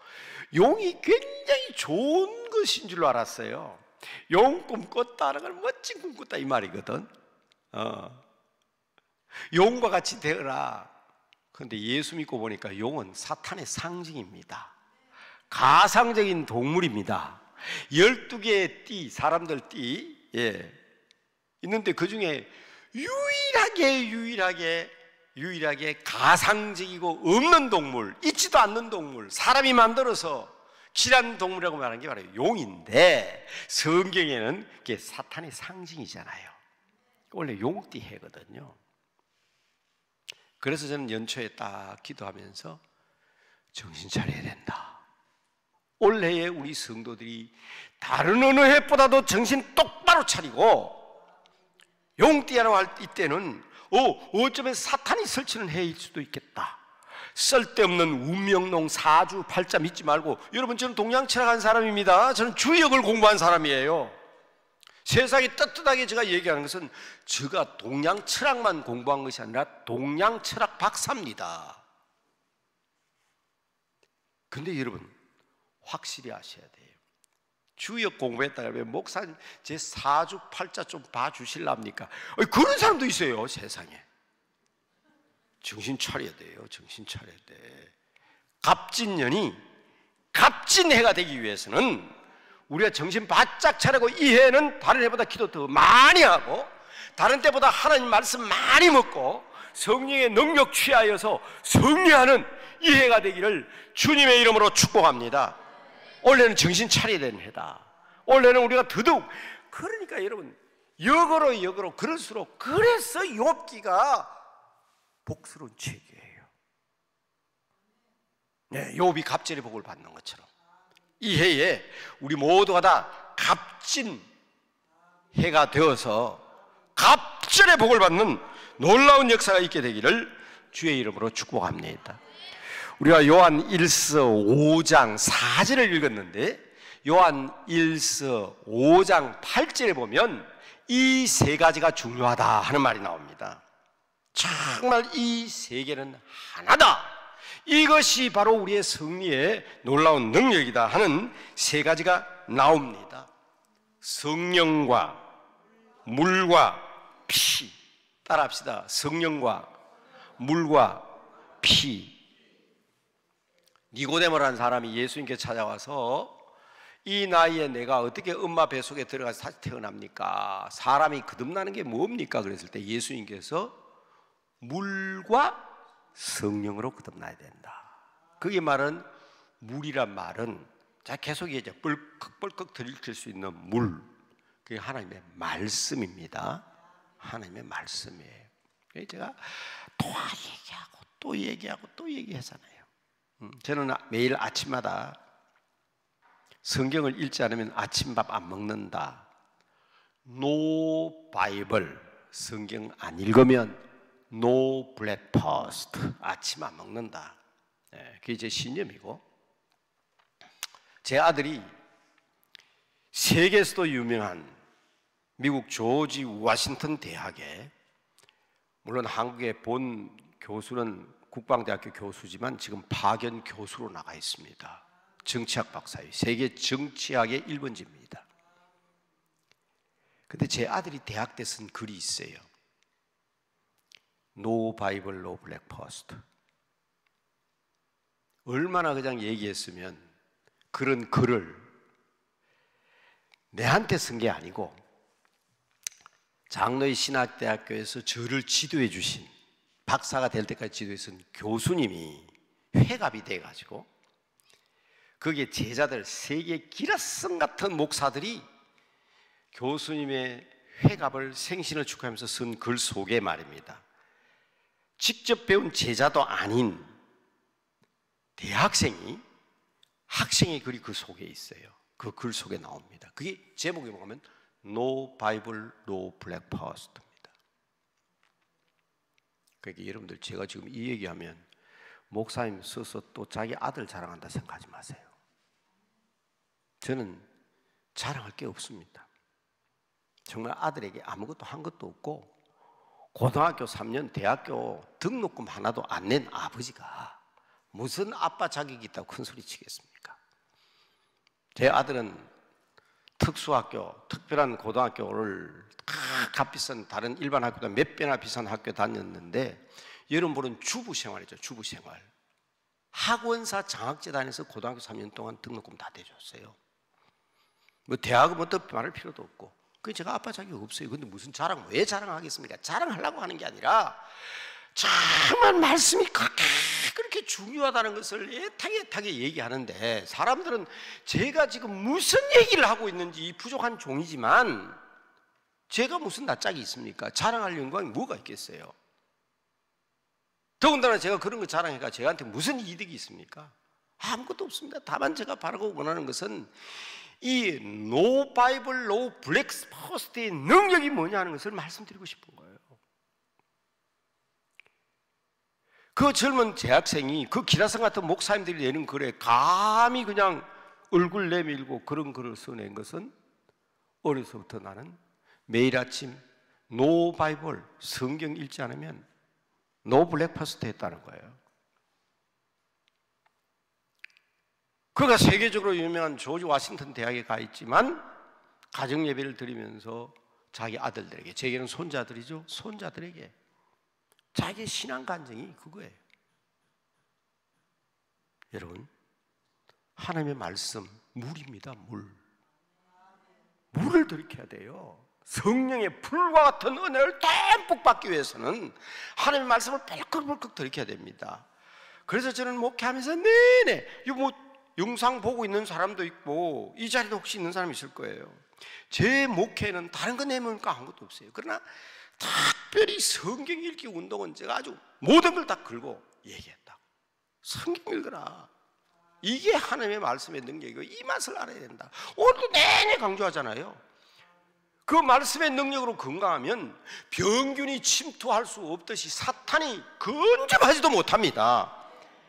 용이 굉장히 좋은 것인 줄로 알았어요. 용 꿈꿨다는 건 멋진 꿈 꿨다 이 말이거든. 용과 같이 되어라. 그런데 예수 믿고 보니까 용은 사탄의 상징입니다. 가상적인 동물입니다. 12개의 띠, 사람들 띠 있는데 그 중에 유일하게 가상적이고 없는 동물, 있지도 않는 동물, 사람이 만들어서 길한 동물이라고 말하는 게 바로 용인데 성경에는 그게 사탄의 상징이잖아요. 원래 용띠 해거든요. 그래서 저는 연초에 딱 기도하면서 정신 차려야 된다. 올해에 우리 성도들이 다른 어느 해보다도 정신 똑바로 차리고 용띠라고 할 이때는 어쩌면 사탄이 설치는 해일 수도 있겠다. 쓸데없는 운명론 사주팔자 믿지 말고, 여러분 저는 동양 철학한 사람입니다. 저는 주역을 공부한 사람이에요. 세상이 떳떳하게 제가 얘기하는 것은 제가 동양 철학만 공부한 것이 아니라 동양 철학 박사입니다. 근데 여러분 확실히 아셔야 돼요. 주역 공부했다가 왜 목사님 제 사주팔자 좀 봐주실랍니까? 그런 사람도 있어요. 세상에. 정신 차려야 돼요. 정신 차려야 돼. 갑진년이 갑진해가 되기 위해서는 우리가 정신 바짝 차리고 이 해는 다른 해보다 기도 더 많이 하고 다른 때보다 하나님 말씀 많이 먹고 성령의 능력 취하여서 승리하는 이 해가 되기를 주님의 이름으로 축복합니다. 올해는 정신 차려야 되는 해다. 올해는 우리가 더더욱, 그러니까 여러분 역으로 그럴수록, 그래서 욥기가 복스러운 책이에요. 네, 욥이 갑절의 복을 받는 것처럼 이 해에 우리 모두가 다 갑진 해가 되어서 갑절의 복을 받는 놀라운 역사가 있게 되기를 주의 이름으로 축복합니다. 우리가 요한 1서 5장 4절을 읽었는데 요한 1서 5장 8절에 보면 이 세 가지가 중요하다 하는 말이 나옵니다. 정말 이 세 개는 하나다. 이것이 바로 우리의 승리의 놀라운 능력이다 하는 세 가지가 나옵니다. 성령과 물과 피. 따라합시다. 성령과 물과 피. 니고데모라는 사람이 예수님께 찾아와서 이 나이에 내가 어떻게 엄마 뱃속에 들어가서 다시 태어납니까? 사람이 거듭나는 게 뭡니까? 그랬을 때 예수님께서 물과 성령으로 거듭나야 된다. 그게 말은, 물이란 말은 자 계속 이제 뻘컥 들이킬 수 있는 물, 그게 하나님의 말씀입니다. 하나님의 말씀이에요. 제가 또 얘기하고 또 얘기하잖아요. 저는 매일 아침마다 성경을 읽지 않으면 아침밥 안 먹는다. No Bible, 성경 안 읽으면 No breakfast, 아침 안 먹는다. 그게 제 신념이고, 제 아들이 세계에서도 유명한 미국 조지 워싱턴 대학에, 물론 한국의 본 교수는 국방대학교 교수지만 지금 파견 교수로 나가 있습니다. 정치학 박사예요. 세계 정치학의 1번지입니다. 근데 제 아들이 대학 때 쓴 글이 있어요. No Bible, no breakfast. 얼마나 그냥 얘기했으면 그런 글을 내한테 쓴 게 아니고 장로의 신학대학교에서 저를 지도해 주신, 박사가 될 때까지 지도해 준 교수님이 회갑이 돼가지고 거기에 제자들, 세계 기라성 같은 목사들이 교수님의 회갑을, 생신을 축하하면서 쓴 글 속에 말입니다. 직접 배운 제자도 아닌 대학생이, 학생의 글이 그 속에 있어요. 그 글 속에 나옵니다. 그게 제목이 뭐냐면 No Bible, No Breakfast입니다. 그러니까 여러분들, 제가 지금 이 얘기하면 목사님 써서 또 자기 아들 자랑한다 생각하지 마세요. 저는 자랑할 게 없습니다. 정말 아들에게 아무것도 한 것도 없고, 고등학교 3년 대학교 등록금 하나도 안 낸 아버지가 무슨 아빠 자격이 있다고 큰 소리 치겠습니까? 제 아들은 특수학교, 특별한 고등학교를 값비싼 다른 일반 학교보다 몇 배나 비싼 학교 다녔는데, 여러분은 주부 생활이죠. 주부 생활. 학원사 장학재 다녀서 고등학교 3년 동안 등록금 다 대줬어요. 뭐 대학은 뭐 더 말할 필요도 없고. 그 제가 아빠 자격 없어요. 근데 무슨 자랑, 왜 자랑하겠습니까? 자랑하려고 하는 게 아니라 정말 말씀이 그렇게 중요하다는 것을 애타게 얘기하는데, 사람들은 제가 지금 무슨 얘기를 하고 있는지 부족한 종이지만 제가 무슨 낯짝이 있습니까? 자랑할 영광이 뭐가 있겠어요? 더군다나 제가 그런 거 자랑해가 저한테 무슨 이득이 있습니까? 아무것도 없습니다. 다만 제가 바라고 원하는 것은 이 No Bible, No Breakfast의 능력이 뭐냐 하는 것을 말씀드리고 싶은 거예요. 그 젊은 재학생이 그 기라성 같은 목사님들이 내는 글에 감히 그냥 얼굴 내밀고 그런 글을 써낸 것은 어려서부터 나는 매일 아침 노 바이블 성경 읽지 않으면 노 블랙파스트 했다는 거예요. 그가 세계적으로 유명한 조지 워싱턴 대학에 가 있지만 가정 예배를 드리면서 자기 아들들에게, 제게는 손자들이죠, 손자들에게 자기의 신앙 간증이 그거예요. 여러분, 하나님의 말씀 물입니다. 물을 들이켜야 돼요. 성령의 불과 같은 은혜를 듬뿍 받기 위해서는 하나님의 말씀을 벌컥벌컥 들이켜야 됩니다. 그래서 저는 목회하면서 내내 영상 보고 있는 사람도 있고 이 자리도 혹시 있는 사람이 있을 거예요. 제 목회는 다른 거 내면 아무것도 없어요. 그러나 특별히 성경 읽기 운동은 제가 아주 모든 걸 다 걸고 얘기했다. 성경 읽어라. 이게 하나님의 말씀의 능력이고 이 맛을 알아야 된다. 오늘도 내내 강조하잖아요. 그 말씀의 능력으로 건강하면 병균이 침투할 수 없듯이 사탄이 근접하지도 못합니다.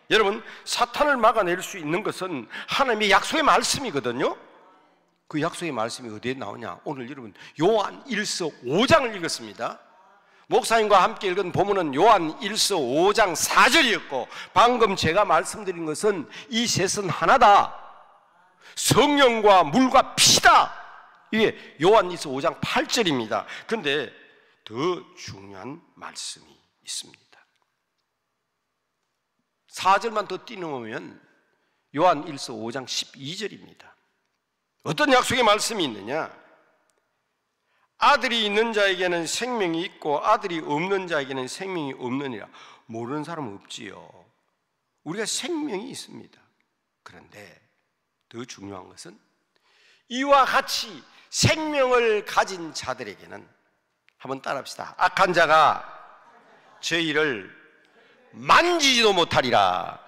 여러분, 사탄을 막아낼 수 있는 것은 하나님의 약속의 말씀이거든요. 그 약속의 말씀이 어디에 나오냐? 오늘 여러분 요한 1서 5장을 읽었습니다. 목사님과 함께 읽은 본문은 요한 1서 5장 4절이었고 방금 제가 말씀드린 것은 이 셋은 하나다. 성령과 물과 피다. 이게 요한 1서 5장 8절입니다. 그런데 더 중요한 말씀이 있습니다. 4절만 더 띄워놓으면 요한 1서 5장 12절입니다. 어떤 약속의 말씀이 있느냐? 아들이 있는 자에게는 생명이 있고 아들이 없는 자에게는 생명이 없느니라. 모르는 사람은 없지요. 우리가 생명이 있습니다. 그런데 더 중요한 것은 이와 같이 생명을 가진 자들에게는, 한번 따라합시다. 악한 자가 저희를 만지지도 못하리라.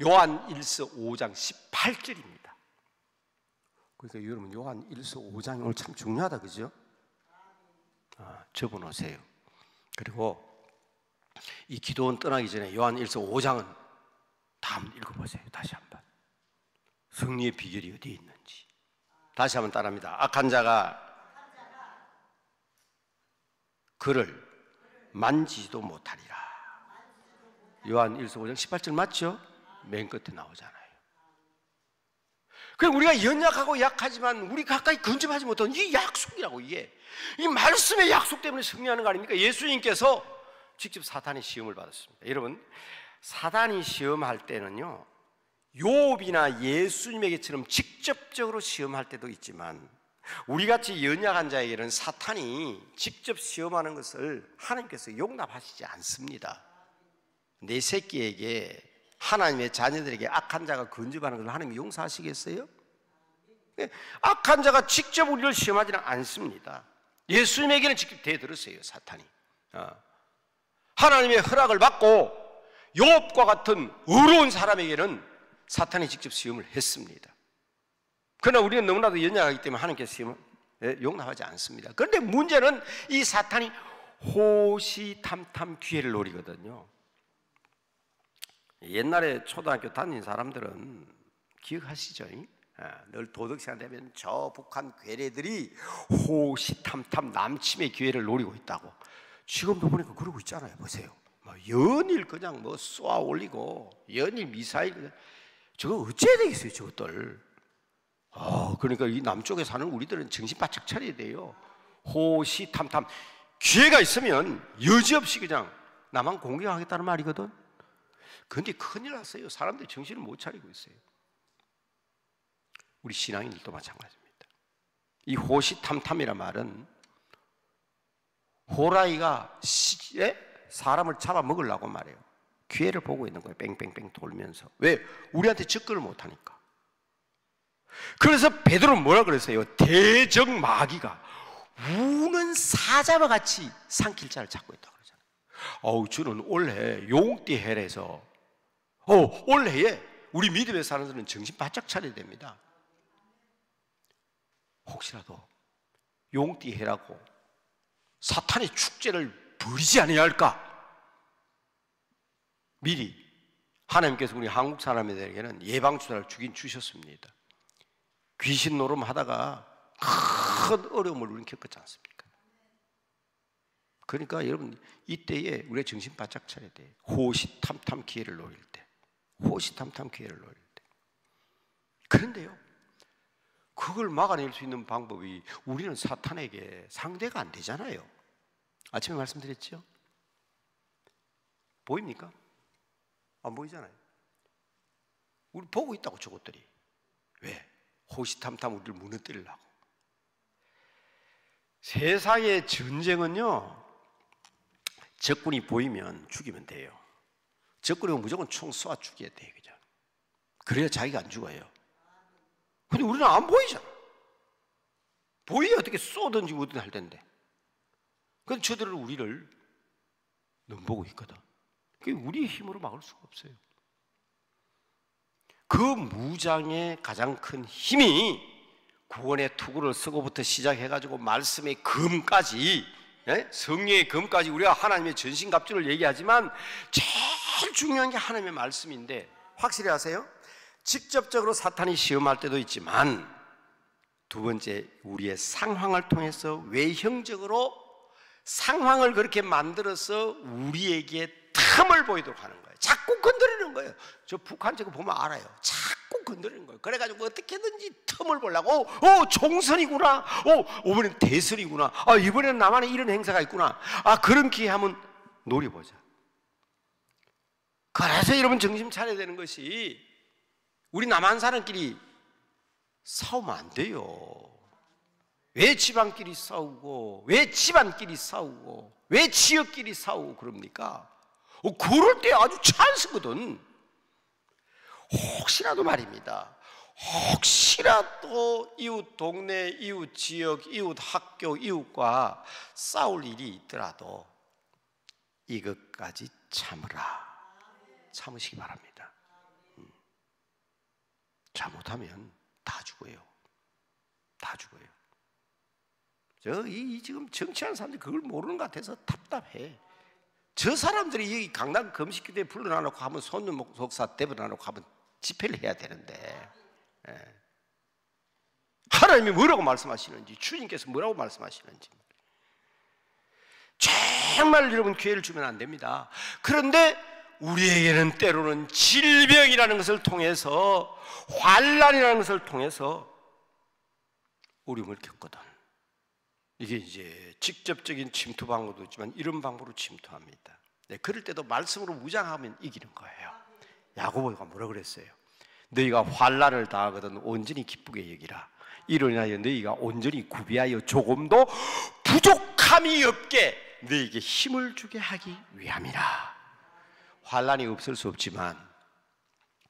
요한 1서 5장 18절입니다. 그러니까 여러분 요한 1서 5장이 오늘 참 중요하다, 그죠? 적어놓으세요. 그리고 이 기도원 떠나기 전에 요한 1서 5장은 다 한번 읽어보세요. 다시 한번. 승리의 비결이 어디에 있는지. 다시 한번 따라합니다. 악한 자가 그를 만지지도 못하리라. 요한 1서 5장 18절 맞죠? 맨 끝에 나오잖아요. 그럼 우리가 연약하고 약하지만 우리 가까이 근접하지 못한 이 약속이라고, 이게 이 말씀의 약속 때문에 승리하는 거 아닙니까? 예수님께서 직접 사탄의 시험을 받았습니다. 여러분, 사탄이 시험할 때는요, 욥이나 예수님에게처럼 직접적으로 시험할 때도 있지만 우리같이 연약한 자에게는 사탄이 직접 시험하는 것을 하나님께서 용납하시지 않습니다. 내 새끼에게, 하나님의 자녀들에게 악한 자가 근접하는 걸 하나님이 용서하시겠어요? 악한 자가 직접 우리를 시험하지는 않습니다. 예수님에게는 직접 대들었어요, 사탄이. 하나님의 허락을 받고 욥과 같은 의로운 사람에게는 사탄이 직접 시험을 했습니다. 그러나 우리는 너무나도 연약하기 때문에 하나님께서 시험을 용납하지 않습니다. 그런데 문제는 이 사탄이 호시탐탐 기회를 노리거든요. 옛날에 초등학교 다닌 사람들은 기억하시죠? 늘 도덕시간 되면 저 북한 괴뢰들이 호시탐탐 남침의 기회를 노리고 있다고. 지금도 보니까 그러고 있잖아요. 보세요. 연일 그냥 쏘아 올리고 연일 미사일, 저거 어째야 되겠어요, 저것들. 그러니까 이 남쪽에 사는 우리들은 정신 바짝 차려야 돼요. 호시탐탐 기회가 있으면 여지없이 그냥 남한 공격하겠다는 말이거든. 그런데 큰일 났어요. 사람들이 정신을 못 차리고 있어요. 우리 신앙인들도 마찬가지입니다. 이 호시탐탐이란 말은 호랑이가 사람을 잡아먹으려고 말해요. 기회를 보고 있는 거예요. 뺑뺑뺑 돌면서. 왜? 우리한테 접근을 못하니까. 그래서 베드로는 뭐라 그랬어요? 대적마귀가 우는 사자와 같이 삼킬 자를 찾고 있다고 그러잖아요. 저는 올해 용띠해에서 올해에 우리 믿음에 사는 사람은 정신 바짝 차려야 됩니다. 혹시라도 용띠해라고 사탄의 축제를 벌이지 아니할까? 미리 하나님께서 우리 한국 사람들에게는 예방주사를 주긴 주셨습니다. 귀신 노름하다가 큰 어려움을 우리는 겪었지 않습니까? 그러니까 여러분 이때에 우리가 정신 바짝 차려야 돼. 호시탐탐 기회를 노릴 때, 호시탐탐 기회를 노릴 때. 그런데요, 그걸 막아낼 수 있는 방법이, 우리는 사탄에게 상대가 안 되잖아요. 아침에 말씀드렸죠? 보입니까? 안 보이잖아요. 우리 보고 있다고, 저것들이. 왜? 호시탐탐 우리를 무너뜨리려고. 세상의 전쟁은요, 적군이 보이면 죽이면 돼요. 적군이 무조건 총 쏴 죽여야 돼요. 그죠? 그래야 자기가 안 죽어요. 근데 우리는 안 보이잖아. 보이야 어떻게 쏘든지 뭐든 할 텐데. 근데 저들은 우리를 넘보고 있거든. 그게 우리의 힘으로 막을 수가 없어요. 그 무장의 가장 큰 힘이 구원의 투구를 쓰고부터 시작해가지고 말씀의 검까지, 성령의 검까지, 우리가 하나님의 전신갑주를 얘기하지만 제일 중요한 게 하나님의 말씀인데, 확실히 아세요? 직접적으로 사탄이 시험할 때도 있지만, 두 번째, 우리의 상황을 통해서 외형적으로 상황을 그렇게 만들어서 우리에게 틈을 보이도록 하는 거예요. 자꾸 건드리는 거예요. 저 북한 저거 보면 알아요. 자꾸 건드리는 거예요. 그래가지고 어떻게든지 틈을 보려고, 총선이구나, 이번엔 대선이구나, 이번에는 나만의 이런 행사가 있구나, 그런 기회 한번 노려보자. 그래서 여러분 정신 차려야 되는 것이, 우리 남한 사람끼리 싸우면 안 돼요. 왜 집안끼리 싸우고, 왜 집안끼리 싸우고, 왜 지역끼리 싸우고 그럽니까? 그럴 때 아주 찬스거든. 혹시라도 말입니다, 혹시라도 이웃 동네, 이웃 지역, 이웃 학교, 이웃과 싸울 일이 있더라도 이것까지 참으라. 참으시기 바랍니다. 잘못하면 다 죽어요. 다 죽어요. 지금 정치하는 사람들이 그걸 모르는 것 같아서 답답해. 저 사람들이 여기 강남 금식교대에 불러놔놓고 하면 손님 목사 대변해놓고 하면 집회를 해야 되는데, 하나님이 뭐라고 말씀하시는지, 주님께서 뭐라고 말씀하시는지 정말 여러분 기회를 주면 안 됩니다. 그런데 우리에게는 때로는 질병이라는 것을 통해서, 환난이라는 것을 통해서 어려움을 겪거든. 이게 이제 직접적인 침투 방법도 있지만 이런 방법으로 침투합니다. 그럴 때도 말씀으로 무장하면 이기는 거예요. 야고보가 뭐라 그랬어요? 너희가 환난을 당하거든 온전히 기쁘게 여기라. 이로 인하여 너희가 온전히 구비하여 조금도 부족함이 없게 너희에게 힘을 주게 하기 위함이라. 환난이 없을 수 없지만,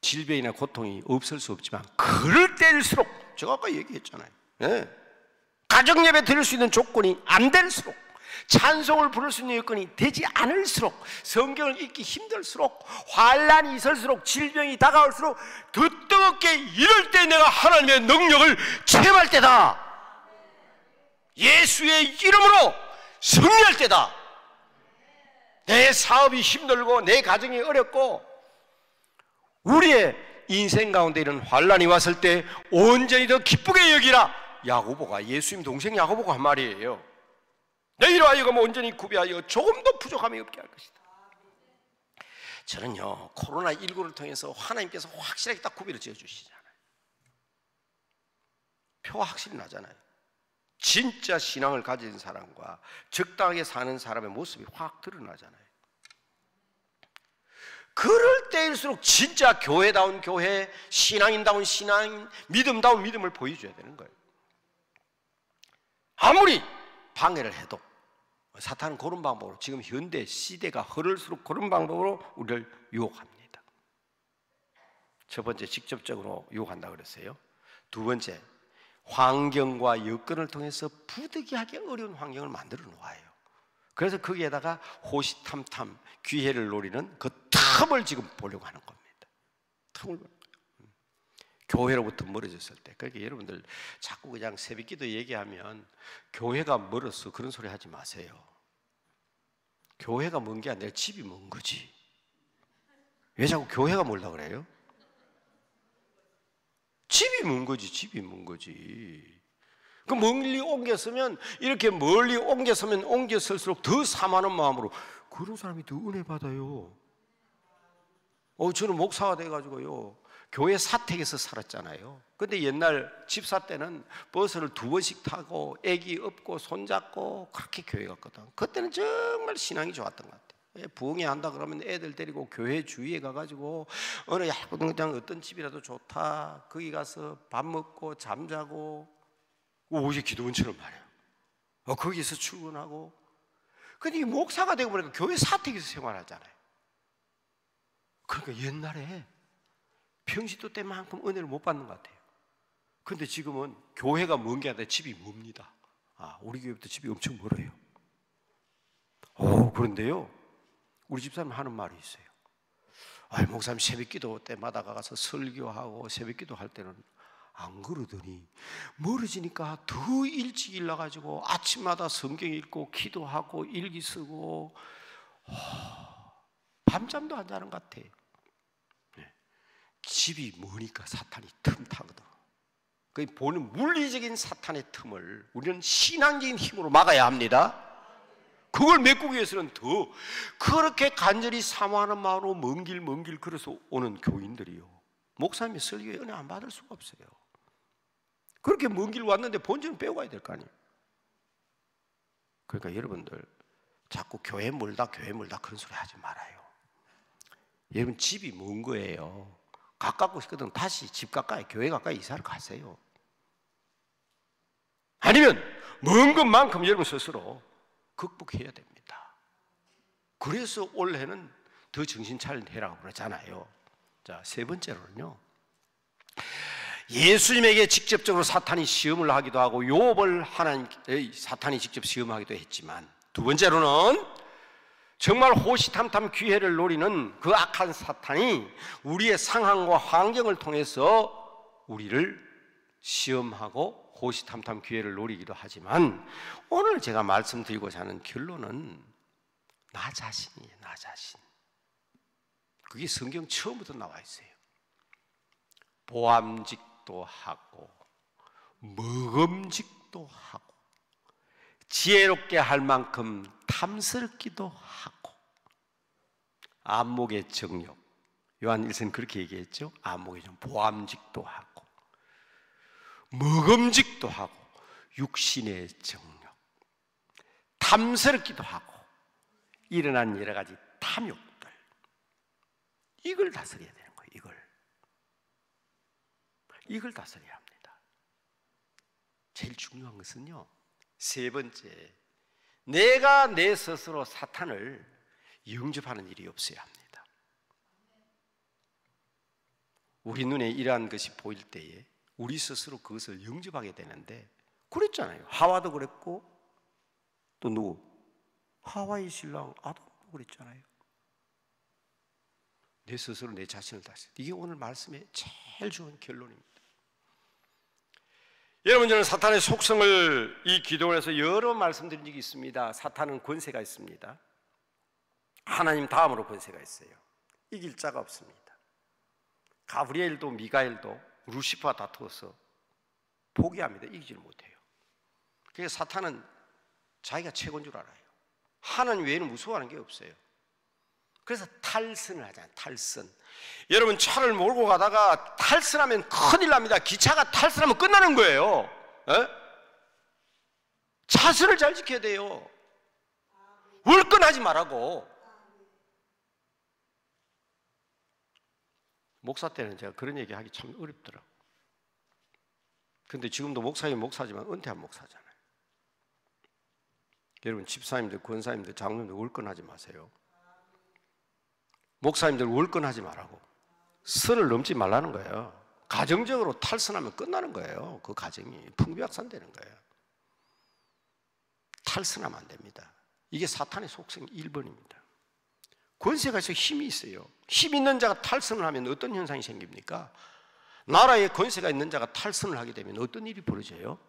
질병이나 고통이 없을 수 없지만, 그럴 때일수록, 제가 아까 얘기했잖아요. 가정예배 드릴 수 있는 조건이 안 될수록, 찬송을 부를 수 있는 여건이 되지 않을수록, 성경을 읽기 힘들수록, 환난이 있을수록, 질병이 다가올수록 더 뜨겁게 이럴 때 내가 하나님의 능력을 체험할 때다. 예수의 이름으로 승리할 때다. 내 사업이 힘들고 내 가정이 어렵고 우리의 인생 가운데 이런 환난이 왔을 때 온전히 더 기쁘게 여기라. 야고보가, 예수님 동생 야고보가 한 말이에요. 너희로 하여금 온전히 구비하여 조금도 부족함이 없게 할 것이다. 저는요, 코로나19를 통해서 하나님께서 확실하게 딱 구비를 지어주시잖아요. 표가 확실히 나잖아요. 진짜 신앙을 가진 사람과 적당하게 사는 사람의 모습이 확 드러나잖아요. 그럴 때일수록 진짜 교회다운 교회, 신앙인다운 신앙인, 믿음다운 믿음을 보여줘야 되는 거예요. 아무리 방해를 해도 사탄은 그런 방법으로, 지금 현대 시대가 흐를수록 그런 방법으로 우리를 유혹합니다. 첫 번째, 직접적으로 유혹한다 그랬어요. 두 번째, 환경과 여건을 통해서 부득이하게 어려운 환경을 만들어 놓아요. 그래서 거기에다가 호시탐탐 기회를 노리는 그 틈을 지금 보려고 하는 겁니다. 틈을. 교회로부터 멀어졌을 때. 그러니까 여러분들 자꾸 그냥 새벽기도 얘기하면 교회가 멀어서 그런 소리 하지 마세요. 교회가 먼 게 아니라 집이 먼 거지. 왜 자꾸 교회가 멀다 그래요? 집이 먼 거지, 집이 먼 거지. 그 멀리 옮겼으면, 이렇게 멀리 옮겼으면 옮겼을수록 더 사모하는 마음으로, 그런 사람이 더 은혜 받아요. 저는 목사가 돼가지고요, 교회 사택에서 살았잖아요. 근데 옛날 집사 때는 버스를 2번씩 타고 애기 업고 손잡고 그렇게 교회 갔거든. 그때는 정말 신앙이 좋았던 것 같아요. 부흥회 한다 그러면 애들 데리고 교회 주위에 가가지고 어느 얇은 그냥 어떤 집이라도 좋다, 거기 가서 밥 먹고 잠자고, 오직 기도원처럼 말이에요. 거기서 출근하고. 근데 이 목사가 되고 보니까 교회 사택에서 생활하잖아요. 그러니까 옛날에 평시도 때만큼 은혜를 못 받는 것 같아요. 근데 지금은 교회가 먼 게 아니라 집이 멉니다. 우리 교회부터 집이 엄청 멀어요. 그런데요, 우리 집사님 하는 말이 있어요. 목사님 새벽기도 때마다 가서 설교하고 새벽기도 할 때는 안 그러더니 멀어지니까 더 일찍 일어나가지고 아침마다 성경 읽고 기도하고 일기 쓰고 밤잠도 안 자는 것 같아요. 집이 머니까 사탄이 틈타거든. 그 보는 물리적인 사탄의 틈을 우리는 신앙적인 힘으로 막아야 합니다. 그걸 메꾸기 위해서는 더 그렇게 간절히 사모하는 마음으로 먼 길 걸어서 오는 교인들이요, 목사님이 설교에 은혜 안 받을 수가 없어요. 그렇게 먼 길 왔는데 본질은 빼고 가야 될 거 아니에요. 그러니까 여러분들 자꾸 교회 멀다 그런 소리 하지 말아요. 여러분 집이 먼 거예요. 가깝고 싶거든 다시 집 가까이, 교회 가까이 이사를 가세요. 아니면 먼 것만큼 여러분 스스로 극복해야 됩니다. 그래서 올해는 더 정신 차린 해라고 그러잖아요. 자, 세 번째로는요, 예수님에게 직접적으로 사탄이 시험을 하기도 하고 욥을 사탄이 직접 시험하기도 했지만, 두 번째로는 정말 호시탐탐 기회를 노리는 그 악한 사탄이 우리의 상황과 환경을 통해서 우리를 시험하고 호시탐탐 기회를 노리기도 하지만, 오늘 제가 말씀드리고자 하는 결론은 나 자신이에요. 나 자신. 그게 성경 처음부터 나와 있어요. 보암직도 하고 먹음직도 하고 지혜롭게 할 만큼 탐스럽기도 하고, 안목의 정욕, 요한 1세는 그렇게 얘기했죠. 안목의 정욕, 보암직도 하고 먹음직도 하고 육신의 정욕, 탐스럽기도 하고 일어난 여러 가지 탐욕들, 이걸 다스려야 되는 거예요. 이걸 다스려야 합니다. 제일 중요한 것은요, 세 번째, 내가 내 스스로 사탄을 영접하는 일이 없어야 합니다. 우리 눈에 이러한 것이 보일 때에 우리 스스로 그것을 영접하게 되는데, 그랬잖아요. 하와도 그랬고, 또 누구? 하와의 신랑 아담도 그랬잖아요. 내 스스로 내 자신을 다스려. 이게 오늘 말씀의 제일 좋은 결론입니다. 여러분, 저는 사탄의 속성을 이 기도원에서 여러 말씀드린 적이 있습니다. 사탄은 권세가 있습니다. 하나님 다음으로 권세가 있어요. 이길 자가 없습니다. 가브리엘도 미가엘도 루시퍼와 다투어서 포기합니다. 이기질 못해요. 그래서 사탄은 자기가 최고인 줄 알아요. 하나님 외에는 무서워하는 게 없어요. 그래서 탈선을 하잖아요. 탈선. 여러분, 차를 몰고 가다가 탈선하면 큰일 납니다. 기차가 탈선하면 끝나는 거예요. 차선을 잘 지켜야 돼요. 월권하지 말라고. 목사 때는 제가 그런 얘기 하기 참 어렵더라고요. 근데 지금도 목사님 목사지만 은퇴한 목사잖아요. 여러분, 집사님들, 권사님들, 장로님들 월권하지 마세요. 목사님들 월권하지 말라고. 선을 넘지 말라는 거예요. 가정적으로 탈선하면 끝나는 거예요. 그 가정이 풍비박산되는 거예요. 탈선하면 안 됩니다. 이게 사탄의 속성 1번입니다. 권세가 있어 힘이 있어요. 힘 있는 자가 탈선을 하면 어떤 현상이 생깁니까? 나라에 권세가 있는 자가 탈선을 하게 되면 어떤 일이 벌어져요?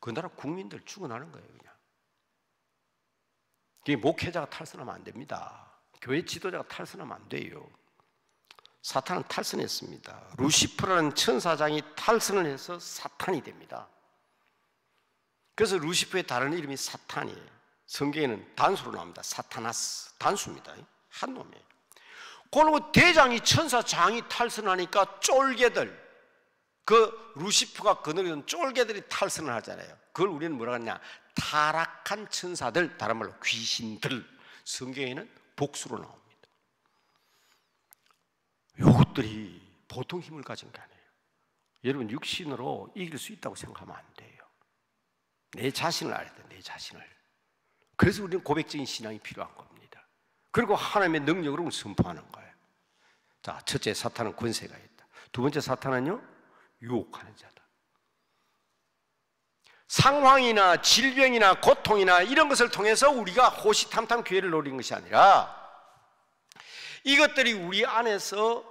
그 나라 국민들 죽어나는 거예요. 그냥. 이게 목회자가 탈선하면 안 됩니다. 교회 지도자가 탈선하면 안 돼요. 사탄은 탈선했습니다. 루시퍼라는 천사장이 탈선을 해서 사탄이 됩니다. 그래서 루시퍼의 다른 이름이 사탄이에요. 성경에는 단수로 나옵니다. 사타나스, 단수입니다. 한 놈이에요. 그리고 대장이 천사장이 탈선하니까 쫄개들, 그 루시퍼가 거느리던 쫄개들이 탈선을 하잖아요. 그걸 우리는 뭐라 하냐, 타락한 천사들, 다른 말로 귀신들, 성경에는 복수로 나옵니다. 이것들이 보통 힘을 가진 게 아니에요. 여러분, 육신으로 이길 수 있다고 생각하면 안 돼요. 내 자신을 알아야 돼요. 내 자신을. 그래서 우리는 고백적인 신앙이 필요한 겁니다. 그리고 하나님의 능력으로 선포하는 거예요. 자, 첫째, 사탄은 권세가 있다. 두 번째, 사탄은요, 유혹하는 자다. 상황이나 질병이나 고통이나 이런 것을 통해서 우리가 호시탐탐 기회를 노리는 것이 아니라 이것들이 우리 안에서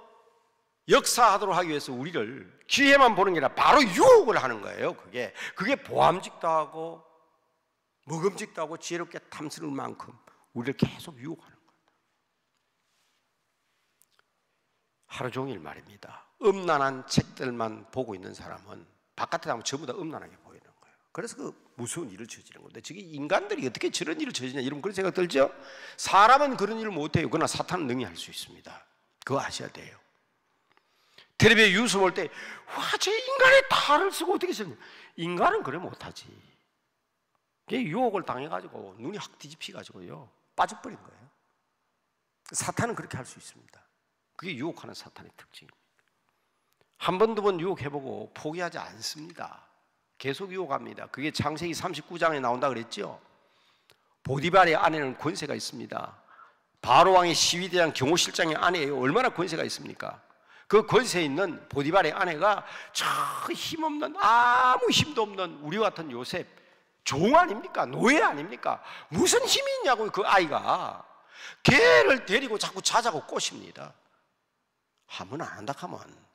역사하도록 하기 위해서 우리를 기회만 보는 게 아니라 바로 유혹을 하는 거예요. 그게 보암직도 하고 먹음직도 하고 지혜롭게 탐스러울 만큼 우리를 계속 유혹하는 거예요. 하루 종일 말입니다. 음란한 책들만 보고 있는 사람은 바깥에 나오면 전부 다 음란하게 보이는 거예요. 그래서 그 무서운 일을 저지르는 건데, 저게 인간들이 어떻게 저런 일을 저지르냐, 이런 그런 생각 들죠? 사람은 그런 일을 못해요. 그러나 사탄은 능히 할 수 있습니다. 그거 아셔야 돼요. 텔레비에 뉴스 볼 때, 와, 저 인간의 탈을 쓰고 어떻게 쓰냐. 인간은 그래 못하지. 그게 유혹을 당해가지고 눈이 확 뒤집히가지고요, 빠져버린 거예요. 사탄은 그렇게 할 수 있습니다. 그게 유혹하는 사탄의 특징입니다. 한 번, 두 번 유혹해보고 포기하지 않습니다. 계속 유혹합니다. 그게 창세기 39장에 나온다 그랬죠. 보디발의 아내는 권세가 있습니다. 바로왕의 시위대장 경호실장의 아내예요. 얼마나 권세가 있습니까? 그 권세 있는 보디발의 아내가 저 힘없는, 아무 힘도 없는 우리 같은 요셉, 종 아닙니까? 노예 아닙니까? 무슨 힘이 있냐고. 그 아이가 걔를 데리고 자꾸 자자고 꼬십니다. 한번 안 한다 하면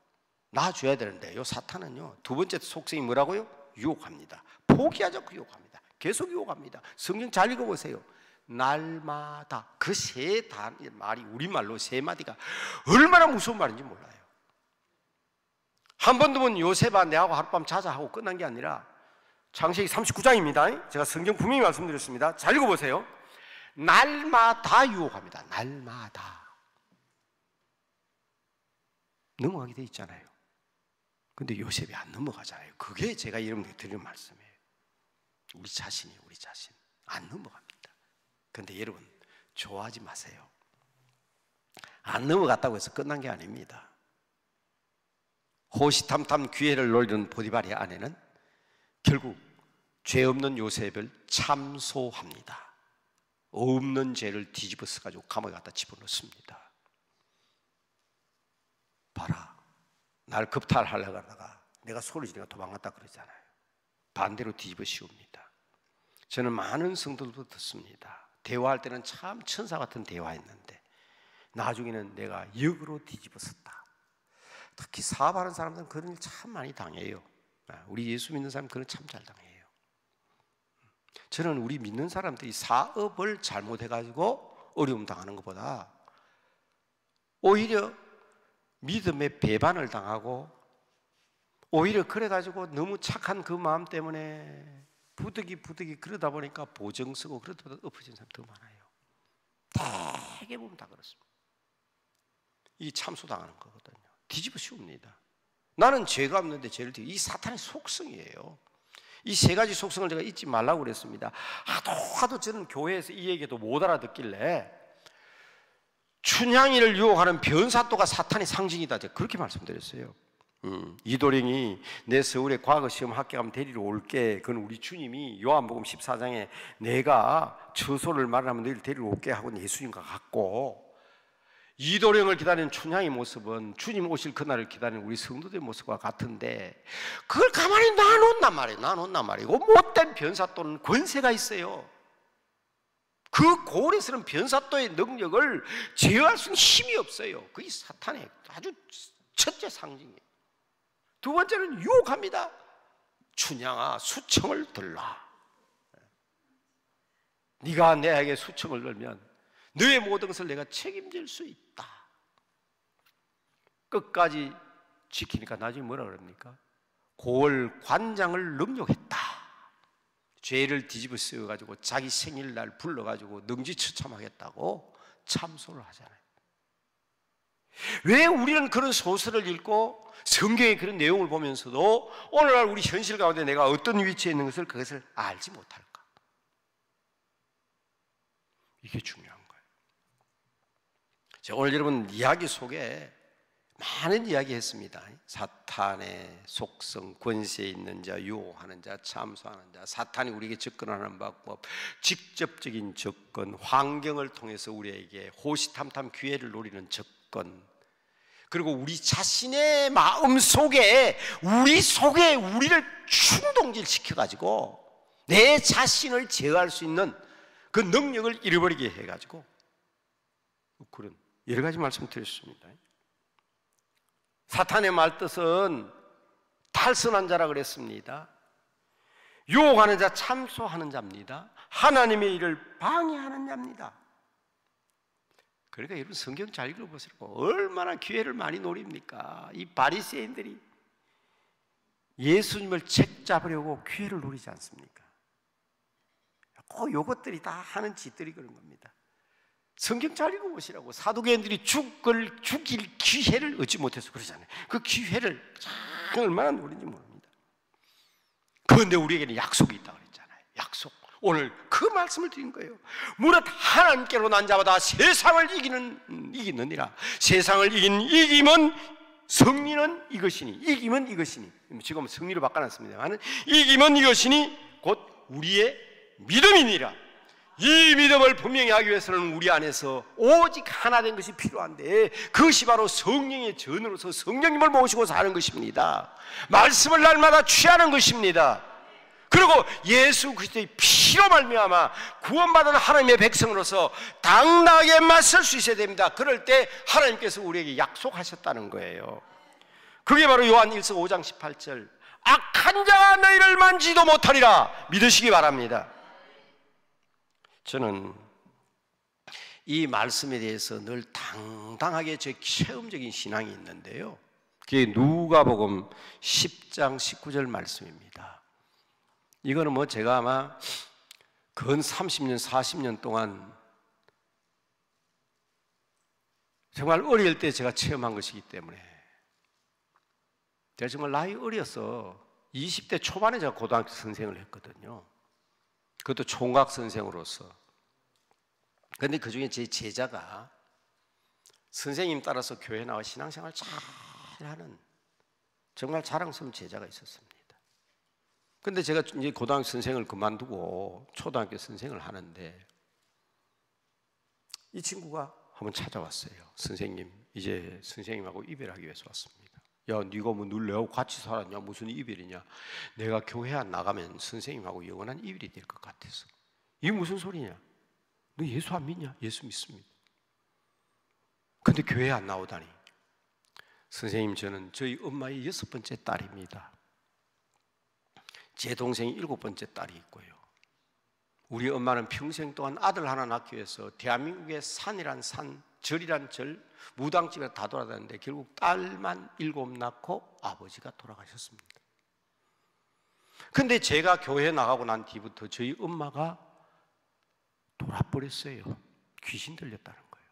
놔줘야 되는데, 요 사탄은요, 두 번째 속성이 뭐라고요? 유혹합니다. 포기하지 않고 유혹합니다. 계속 유혹합니다. 성경 잘 읽어보세요. 날마다. 그 세 말이, 우리말로 세 마디가 얼마나 무서운 말인지 몰라요. 한 번, 두 번 요셉아 내하고 하룻밤 자자 하고 끝난 게 아니라, 창세기 39장입니다. 제가 성경 분명히 말씀드렸습니다. 잘 읽어보세요. 날마다 유혹합니다. 날마다. 넘어가게 돼 있잖아요. 근데 요셉이 안 넘어가잖아요. 그게 제가 여러분들께 드리는 말씀이에요. 우리 자신이에요. 우리 자신. 안 넘어갑니다. 근데 여러분, 좋아하지 마세요. 안 넘어갔다고 해서 끝난 게 아닙니다. 호시탐탐 기회를 노리는 보디발의 아내는 결국 죄 없는 요셉을 참소합니다. 없는 죄를 뒤집어 써가지고 감옥에 갖다 집어넣습니다. 봐라, 날 겁탈하려고 하다가 내가 소리 지르니까 도망갔다 그러잖아요. 반대로 뒤집어 씌웁니다. 저는 많은 성도들도 듣습니다. 대화할 때는 참 천사 같은 대화했는데 나중에는 내가 역으로 뒤집어 썼다. 특히 사업하는 사람들은 그런 일 참 많이 당해요. 우리 예수 믿는 사람 그런 참 잘 당해요. 저는 우리 믿는 사람들이 사업을 잘못해가지고 어려움 당하는 것보다 오히려 믿음의 배반을 당하고, 오히려 그래가지고 너무 착한 그 마음 때문에 부득이 그러다 보니까 보정 쓰고 그러다 엎어진 사람 더 많아요. 대개 보면 다 그렇습니다. 이 참소 당하는 거거든요. 뒤집어 씌웁니다. 나는 죄가 없는데 죄를 뒤집어. 이 사탄의 속성이에요. 이 세 가지 속성을 제가 잊지 말라고 그랬습니다. 하도 저는 교회에서 이 얘기도 못 알아듣길래 춘향이를 유혹하는 변사또가 사탄의 상징이다, 제가 그렇게 말씀드렸어요. 이도령이 내 서울에 과거 시험 합격하면 데리러 올게. 그건 우리 주님이 요한복음 14장에 내가 처소를 말하면 너희를 데리러 올게 하고 예수님과 같고, 이도령을 기다리는 춘향의 모습은 주님 오실 그날을 기다리는 우리 성도들의 모습과 같은데, 그걸 가만히 놔놓는단 말이에요. 놔놓는단 말이고, 못된 변사또는 권세가 있어요. 그 고을에서는 변사또의 능력을 제어할 수 있는 힘이 없어요. 그게 사탄의 아주 첫째 상징이에요. 두 번째는 유혹합니다. 춘향아, 수청을 들라. 네가 내에게 수청을 들면 너의 모든 것을 내가 책임질 수 있다. 끝까지 지키니까 나중에 뭐라 그럽니까? 고을 관장을 능욕했다. 죄를 뒤집어 쓰여가지고 자기 생일날 불러가지고 능지처참하겠다고 참소를 하잖아요. 왜 우리는 그런 소설을 읽고 성경의 그런 내용을 보면서도 오늘날 우리 현실 가운데 내가 어떤 위치에 있는 것을 그것을 알지 못할까? 이게 중요한 거예요. 제가 오늘 여러분 이야기 속에 많은 이야기 했습니다. 사탄의 속성, 권세 있는 자, 유혹하는 자, 참소하는 자, 사탄이 우리에게 접근하는 방법, 직접적인 접근, 환경을 통해서 우리에게 호시탐탐 기회를 노리는 접근, 그리고 우리 자신의 마음 속에 우리를 충동질 시켜가지고 내 자신을 제어할 수 있는 그 능력을 잃어버리게 해가지고 그런 여러 가지 말씀 드렸습니다. 사탄의 말뜻은 탈선한 자라 그랬습니다. 유혹하는 자, 참소하는 자입니다. 하나님의 일을 방해하는 자입니다. 그러니까 여러분 성경 잘 읽어보시고 얼마나 기회를 많이 노립니까? 이 바리새인들이 예수님을 책잡으려고 기회를 노리지 않습니까? 꼭 이것들이 다 하는 짓들이 그런 겁니다. 성경 잘 읽어보시라고. 사두개인들이 죽일 기회를 얻지 못해서 그러잖아요. 그 기회를 참 얼마나 노린지 모릅니다. 그런데 우리에게는 약속이 있다고 그랬잖아요. 약속. 오늘 그 말씀을 드린 거예요. 무릇 하나님께로 난 자마다 세상을 이기느니라. 세상을 이김은 승리는 이것이니, 이김은 이것이니, 지금 승리로 바꿔놨습니다만 이김은 이것이니 곧 우리의 믿음이니라. 이 믿음을 분명히 하기 위해서는 우리 안에서 오직 하나 된 것이 필요한데, 그것이 바로 성령의 전으로서 성령님을 모시고 사는 것입니다. 말씀을 날마다 취하는 것입니다. 그리고 예수 그리스도의 피로 말미암아 구원받은 하나님의 백성으로서 당당하게 맞설 수 있어야 됩니다. 그럴 때 하나님께서 우리에게 약속하셨다는 거예요. 그게 바로 요한 1서 5장 18절 악한 자가 너희를 만지도 못하리라 믿으시기 바랍니다. 저는 이 말씀에 대해서 늘 당당하게 제 체험적인 신앙이 있는데요, 그게 누가복음 10장 19절 말씀입니다. 이거는 뭐 제가 아마 근 30년 40년 동안 정말 어릴 때 제가 체험한 것이기 때문에, 제가 정말 나이 어려서 20대 초반에 제가 고등학교 선생을 했거든요. 그것도 총각 선생으로서. 그런데 그 중에 제 제자가 선생님 따라서 교회 나와 신앙생활 잘하는 정말 자랑스러운 제자가 있었습니다. 그런데 제가 이제 고등학교 선생을 그만두고 초등학교 선생을 하는데 이 친구가 한번 찾아왔어요. 선생님, 이제 선생님하고 이별하기 위해서 왔습니다. 야, 네가 뭐 늘 내하고 같이 살았냐? 무슨 이별이냐? 내가 교회 안 나가면 선생님하고 영원한 이별이 될 것 같아서. 이게 무슨 소리냐? 너 예수 안 믿냐? 예수 믿습니다. 근데 교회 안 나오다니. 선생님, 저는 저희 엄마의 6번째 딸입니다. 제 동생이 7번째 딸이 있고요. 우리 엄마는 평생 동안 아들 하나 낳기 위해서 대한민국의 산이란 산, 절이란 절, 무당집에 다 돌아다녔는데 결국 딸만 7 낳고 아버지가 돌아가셨습니다. 근데 제가 교회 나가고 난 뒤부터 저희 엄마가 돌아버렸어요. 귀신 들렸다는 거예요.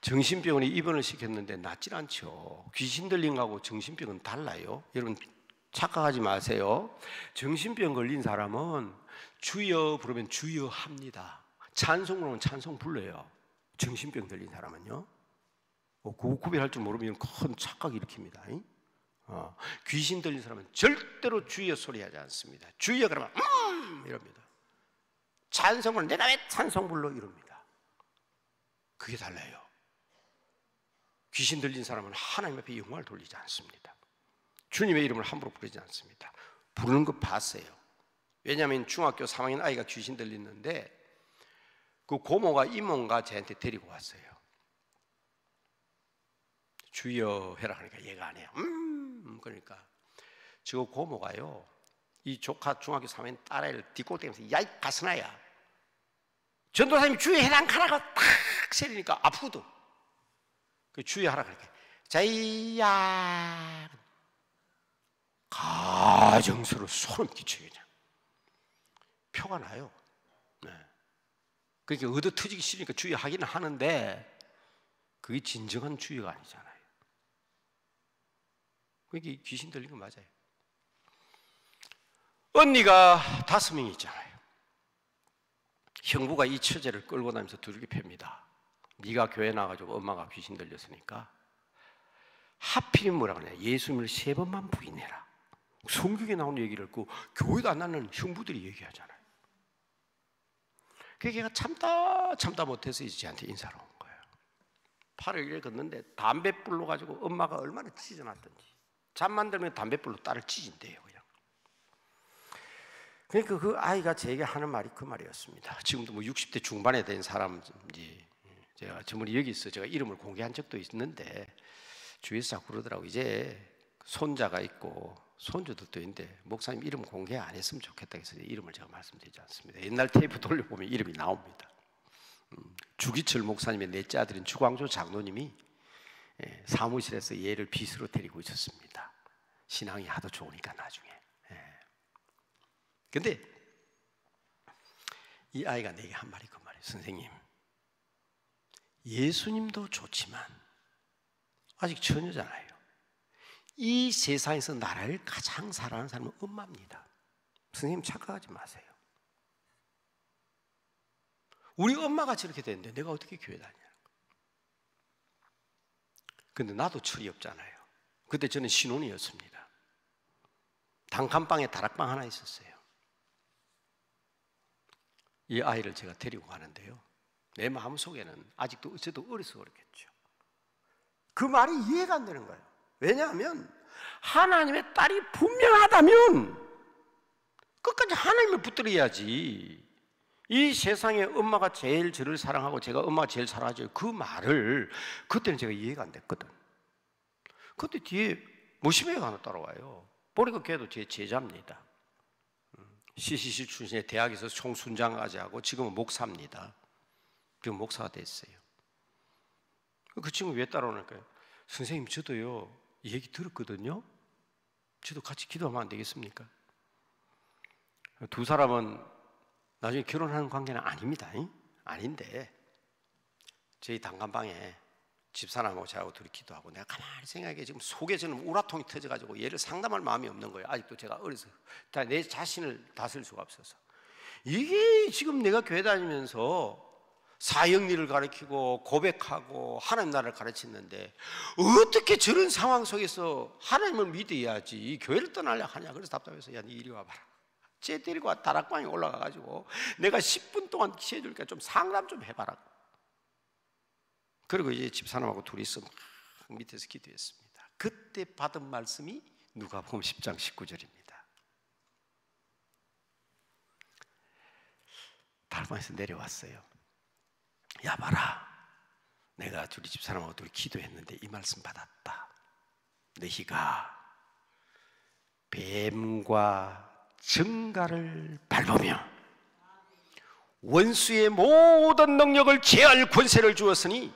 정신병원에 입원을 시켰는데 낫질 않죠. 귀신 들린 거하고 정신병은 달라요. 여러분 착각하지 마세요. 정신병 걸린 사람은 주여 부르면 주여 합니다. 찬송 부르면 찬송 불러요. 정신병 들린 사람은요, 그거 구별할 줄 모르면 큰 착각 일으킵니다. 귀신 들린 사람은 절대로 주여 소리하지 않습니다. 주여 그러면 이럽니다. 찬송은 내가 왜 찬송 불러 이럽니다. 그게 달라요. 귀신 들린 사람은 하나님 앞에 영광을 돌리지 않습니다. 주님의 이름을 함부로 부르지 않습니다. 부르는 거 봤어요. 왜냐하면 중학교 3학년 아이가 귀신 들렸는데 그 고모가 이모가 저한테 데리고 왔어요. 주여 해라 하니까 얘가 안 해요. 그러니까 저 고모가요, 이 조카 중학교 3학년 딸애를 뒷골 때면서 야 이 가스나야 전도사님이 주의 해랑카라가 탁 세리니까 아프거든. 그 주의 하라 그렇게 자이야 가정스러워 소름 끼쳐요. 그냥 표가 나요. 네. 그러니까 얻어 터지기 싫으니까 주의하기는 하는데 그게 진정한 주의가 아니잖아요. 그게 귀신 들린 거 맞아요. 언니가 5명이 있잖아요. 형부가 이 처제를 끌고 다니면서 두들겨 팹니다. 네가 교회 나가지고 엄마가 귀신 들렸으니까 하필이면 뭐라 그러냐, 예수님을 3번만 부인해라. 성경에 나오는 얘기를 그 교회도 안 나는 형부들이 얘기하잖아요. 그래서 걔가 참다 못해서 이제 저한테 인사를 온 거예요. 팔을 이렇게 걷는데 담뱃불로 가지고 엄마가 얼마나 찢어놨던지, 잠만 들면 담뱃불로 딸을 찢은대요. 그러니까 그 아이가 제게 하는 말이 그 말이었습니다. 지금도 뭐 60대 중반에 된 사람인지, 제가 전번에 여기서 제가 이름을 공개한 적도 있는데 주위에서 자꾸 그러더라고. 이제 손자가 있고 손주들도 있는데 목사님 이름 공개 안 했으면 좋겠다 해서 이름을 제가 말씀드리지 않습니다. 옛날 테이프 돌려보면 이름이 나옵니다. 주기철 목사님의 넷째 아들인 주광조 장로님이 사무실에서 얘를 빗으로 데리고 있었습니다. 신앙이 하도 좋으니까 나중에. 근데 이 아이가 내게 한 말이 그 말이에요. 선생님, 예수님도 좋지만 아직 처녀잖아요. 이 세상에서 나를 가장 사랑하는 사람은 엄마입니다. 선생님 착각하지 마세요. 우리 엄마가 저렇게 됐는데 내가 어떻게 교회 다니냐는 거예요. 근데 나도 철이 없잖아요. 그때 저는 신혼이었습니다. 단칸방에 다락방 하나 있었어요. 이 아이를 제가 데리고 가는데요, 내 마음속에는 아직도 저도 어려서 그렇겠죠. 그 말이 이해가 안 되는 거예요. 왜냐하면 하나님의 딸이 분명하다면 끝까지 하나님을 붙들어야지. 이 세상에 엄마가 제일 저를 사랑하고 제가 엄마가 제일 사랑하죠, 그 말을 그때는 제가 이해가 안 됐거든. 그때 뒤에 모시매가 하나 따라와요. 보니까 걔도 제 제자입니다. CCC 출신의 대학에서 총순장까지 하고 지금은 목사입니다. 지금 목사가 됐어요. 그 친구 왜 따라오니까요, 선생님 저도요 이 얘기 들었거든요. 저도 같이 기도하면 안 되겠습니까? 두 사람은 나중에 결혼하는 관계는 아닙니다. 아닌데 저희 단칸방에 집사람하고 저하고 둘이 기도하고 내가 가만히 생각해 지금 속에 저는 우라통이 터져가지고 얘를 상담할 마음이 없는 거예요. 아직도 제가 어려서 내 자신을 다스릴 수가 없어서. 이게 지금 내가 교회 다니면서 사형리를 가르치고 고백하고 하나님 나라를 가르치는데 어떻게 저런 상황 속에서 하나님을 믿어야지 교회를 떠나려 하냐. 그래서 답답해서 야, 네 이리 와봐라. 쟤 데리고 와. 다락방에 올라가가지고 내가 10분 동안 기회해줄게. 좀 상담 좀 해봐라. 그리고 이제 집사람하고 둘이서 막 밑에서 기도했습니다. 그때 받은 말씀이 누가복음 10장 19절입니다. 다락방에서 내려왔어요. 야 봐라, 내가 둘이 집사람하고 둘이 기도했는데 이 말씀 받았다. 너희가 뱀과 정갈을 밟으며 원수의 모든 능력을 제할 권세를 주었으니,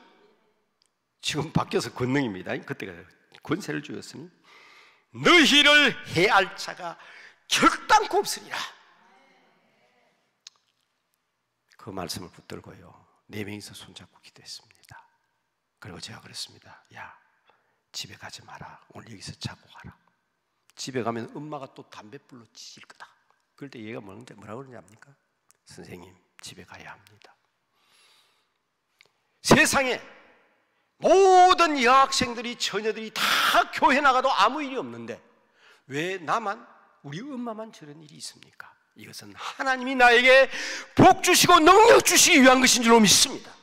지금 바뀌어서 권능입니다. 그때가 권세를 주었으니 너희를 해할 자가 결단코 없으리라. 그 말씀을 붙들고요 4명이서 손잡고 기도했습니다. 그리고 제가 그랬습니다. 야, 집에 가지 마라. 오늘 여기서 자고 가라. 집에 가면 엄마가 또 담뱃불로 찢을 거다. 그럴 때 얘가 뭐라고 그러는지 압니까? 선생님, 집에 가야 합니다. 세상에 모든 여학생들이 처녀들이 다 교회 나가도 아무 일이 없는데 왜 나만, 우리 엄마만 저런 일이 있습니까? 이것은 하나님이 나에게 복 주시고 능력 주시기 위한 것인 줄로 믿습니다.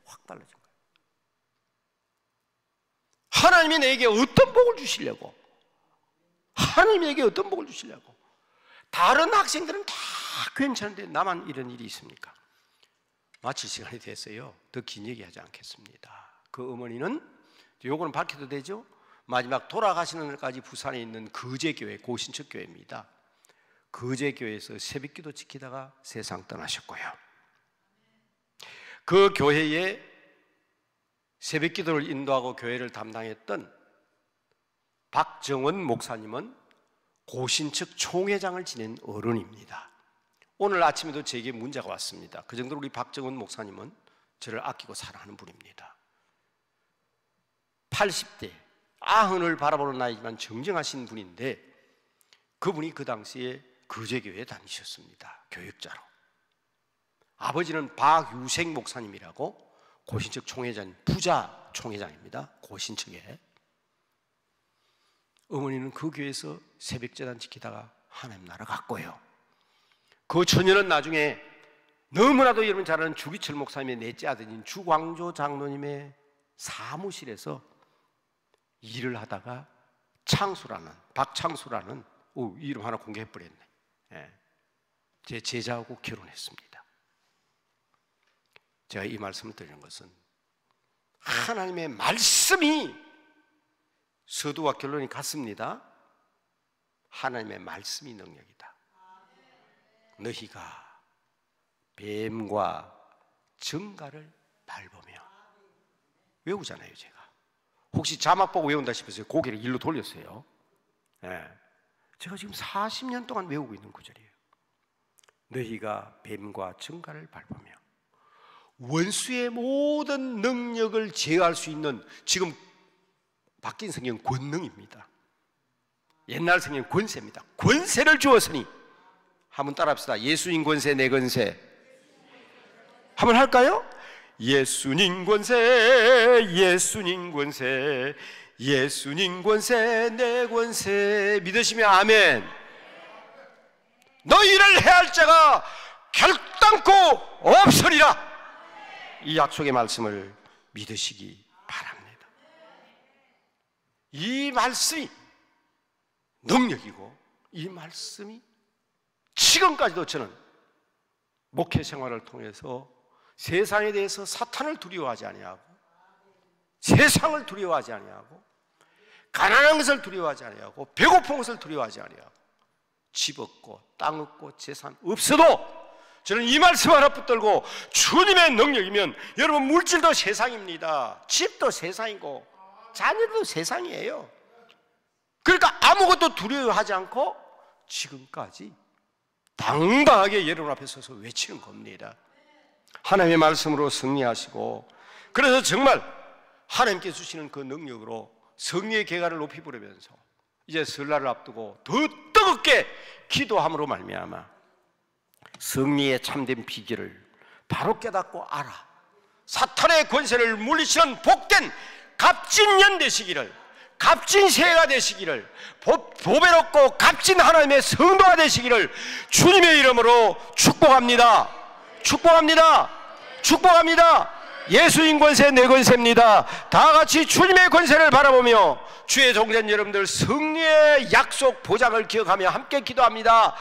확 달라진 거예요. 하나님이 내게 어떤 복을 주시려고, 하나님에게 어떤 복을 주시려고. 다른 학생들은 다 괜찮은데 나만 이런 일이 있습니까? 마칠 시간이 됐어요. 더 긴 얘기하지 않겠습니다. 그 어머니는, 요거는 밝혀도 되죠? 마지막 돌아가시는 날까지 부산에 있는 거제교회, 고신척교회입니다. 거제교회에서 새벽기도 지키다가 세상 떠나셨고요. 그 교회에 새벽 기도를 인도하고 교회를 담당했던 박정원 목사님은 고신측 총회장을 지낸 어른입니다. 오늘 아침에도 제게 문자가 왔습니다. 그 정도로 우리 박정원 목사님은 저를 아끼고 사랑하는 분입니다. 80대 아흔을 바라보는 나이지만 정정하신 분인데 그분이 그 당시에 거제교회에 다니셨습니다. 교역자로. 아버지는 박유생 목사님이라고 고신측 총회장, 부자 총회장입니다. 고신측에. 어머니는 그 교회에서 새벽제단 지키다가 하나님 나라 갔고요. 그 처녀는 나중에 너무나도 여러분 잘 아는 주기철 목사님의 넷째 아들인 주광조 장로님의 사무실에서 일을 하다가 창수라는, 박창수라는, 이름 하나 공개해버렸네. 제 제자하고 결혼했습니다. 제가 이 말씀을 드리는 것은 하나님의 말씀이 서두와 결론이 같습니다. 하나님의 말씀이 능력이다. 너희가 뱀과 정갈을 밟으며, 외우잖아요. 제가 혹시 자막 보고 외운다 싶어서 고개를 일로 돌렸어요. 제가 지금 40년 동안 외우고 있는 구절이에요. 너희가 뱀과 정갈을 밟으며 원수의 모든 능력을 제어할 수 있는, 지금 바뀐 성경 권능입니다. 옛날 성경 권세입니다. 권세를 주었으니, 한번 따라합시다. 예수님 권세, 내 권세. 한번 할까요? 예수님 권세, 예수님 권세, 예수님 권세, 내 권세. 믿으시면 아멘. 너희를 해할 자가 결단코 없으리라. 이 약속의 말씀을 믿으시기 바랍니다. 이 말씀이 능력이고, 이 말씀이 지금까지도 저는 목회 생활을 통해서 세상에 대해서 사탄을 두려워하지 아니하고, 세상을 두려워하지 아니하고, 가난한 것을 두려워하지 아니하고, 배고픈 것을 두려워하지 아니하고, 집 없고 땅 없고 재산 없어도 저는 이 말씀 하나 붙들고, 주님의 능력이면 여러분 물질도 세상입니다. 집도 세상이고 자녀도 세상이에요. 그러니까 아무것도 두려워하지 않고 지금까지 당당하게 여러분 앞에 서서 외치는 겁니다. 하나님의 말씀으로 승리하시고, 그래서 정말 하나님께 주시는 그 능력으로 성령의 계가를 높이 부르면서 이제 설날을 앞두고 더 뜨겁게 기도함으로 말미암아 승리의 참된 비결을 바로 깨닫고 알아 사탄의 권세를 물리치는 복된 값진 되시기를, 값진 새해가 되시기를, 보배롭고 값진 하나님의 성도가 되시기를 주님의 이름으로 축복합니다. 축복합니다. 축복합니다. 예수님 권세, 내 권세입니다. 다 같이 주님의 권세를 바라보며 주의 종된 여러분들 승리의 약속 보장을 기억하며 함께 기도합니다.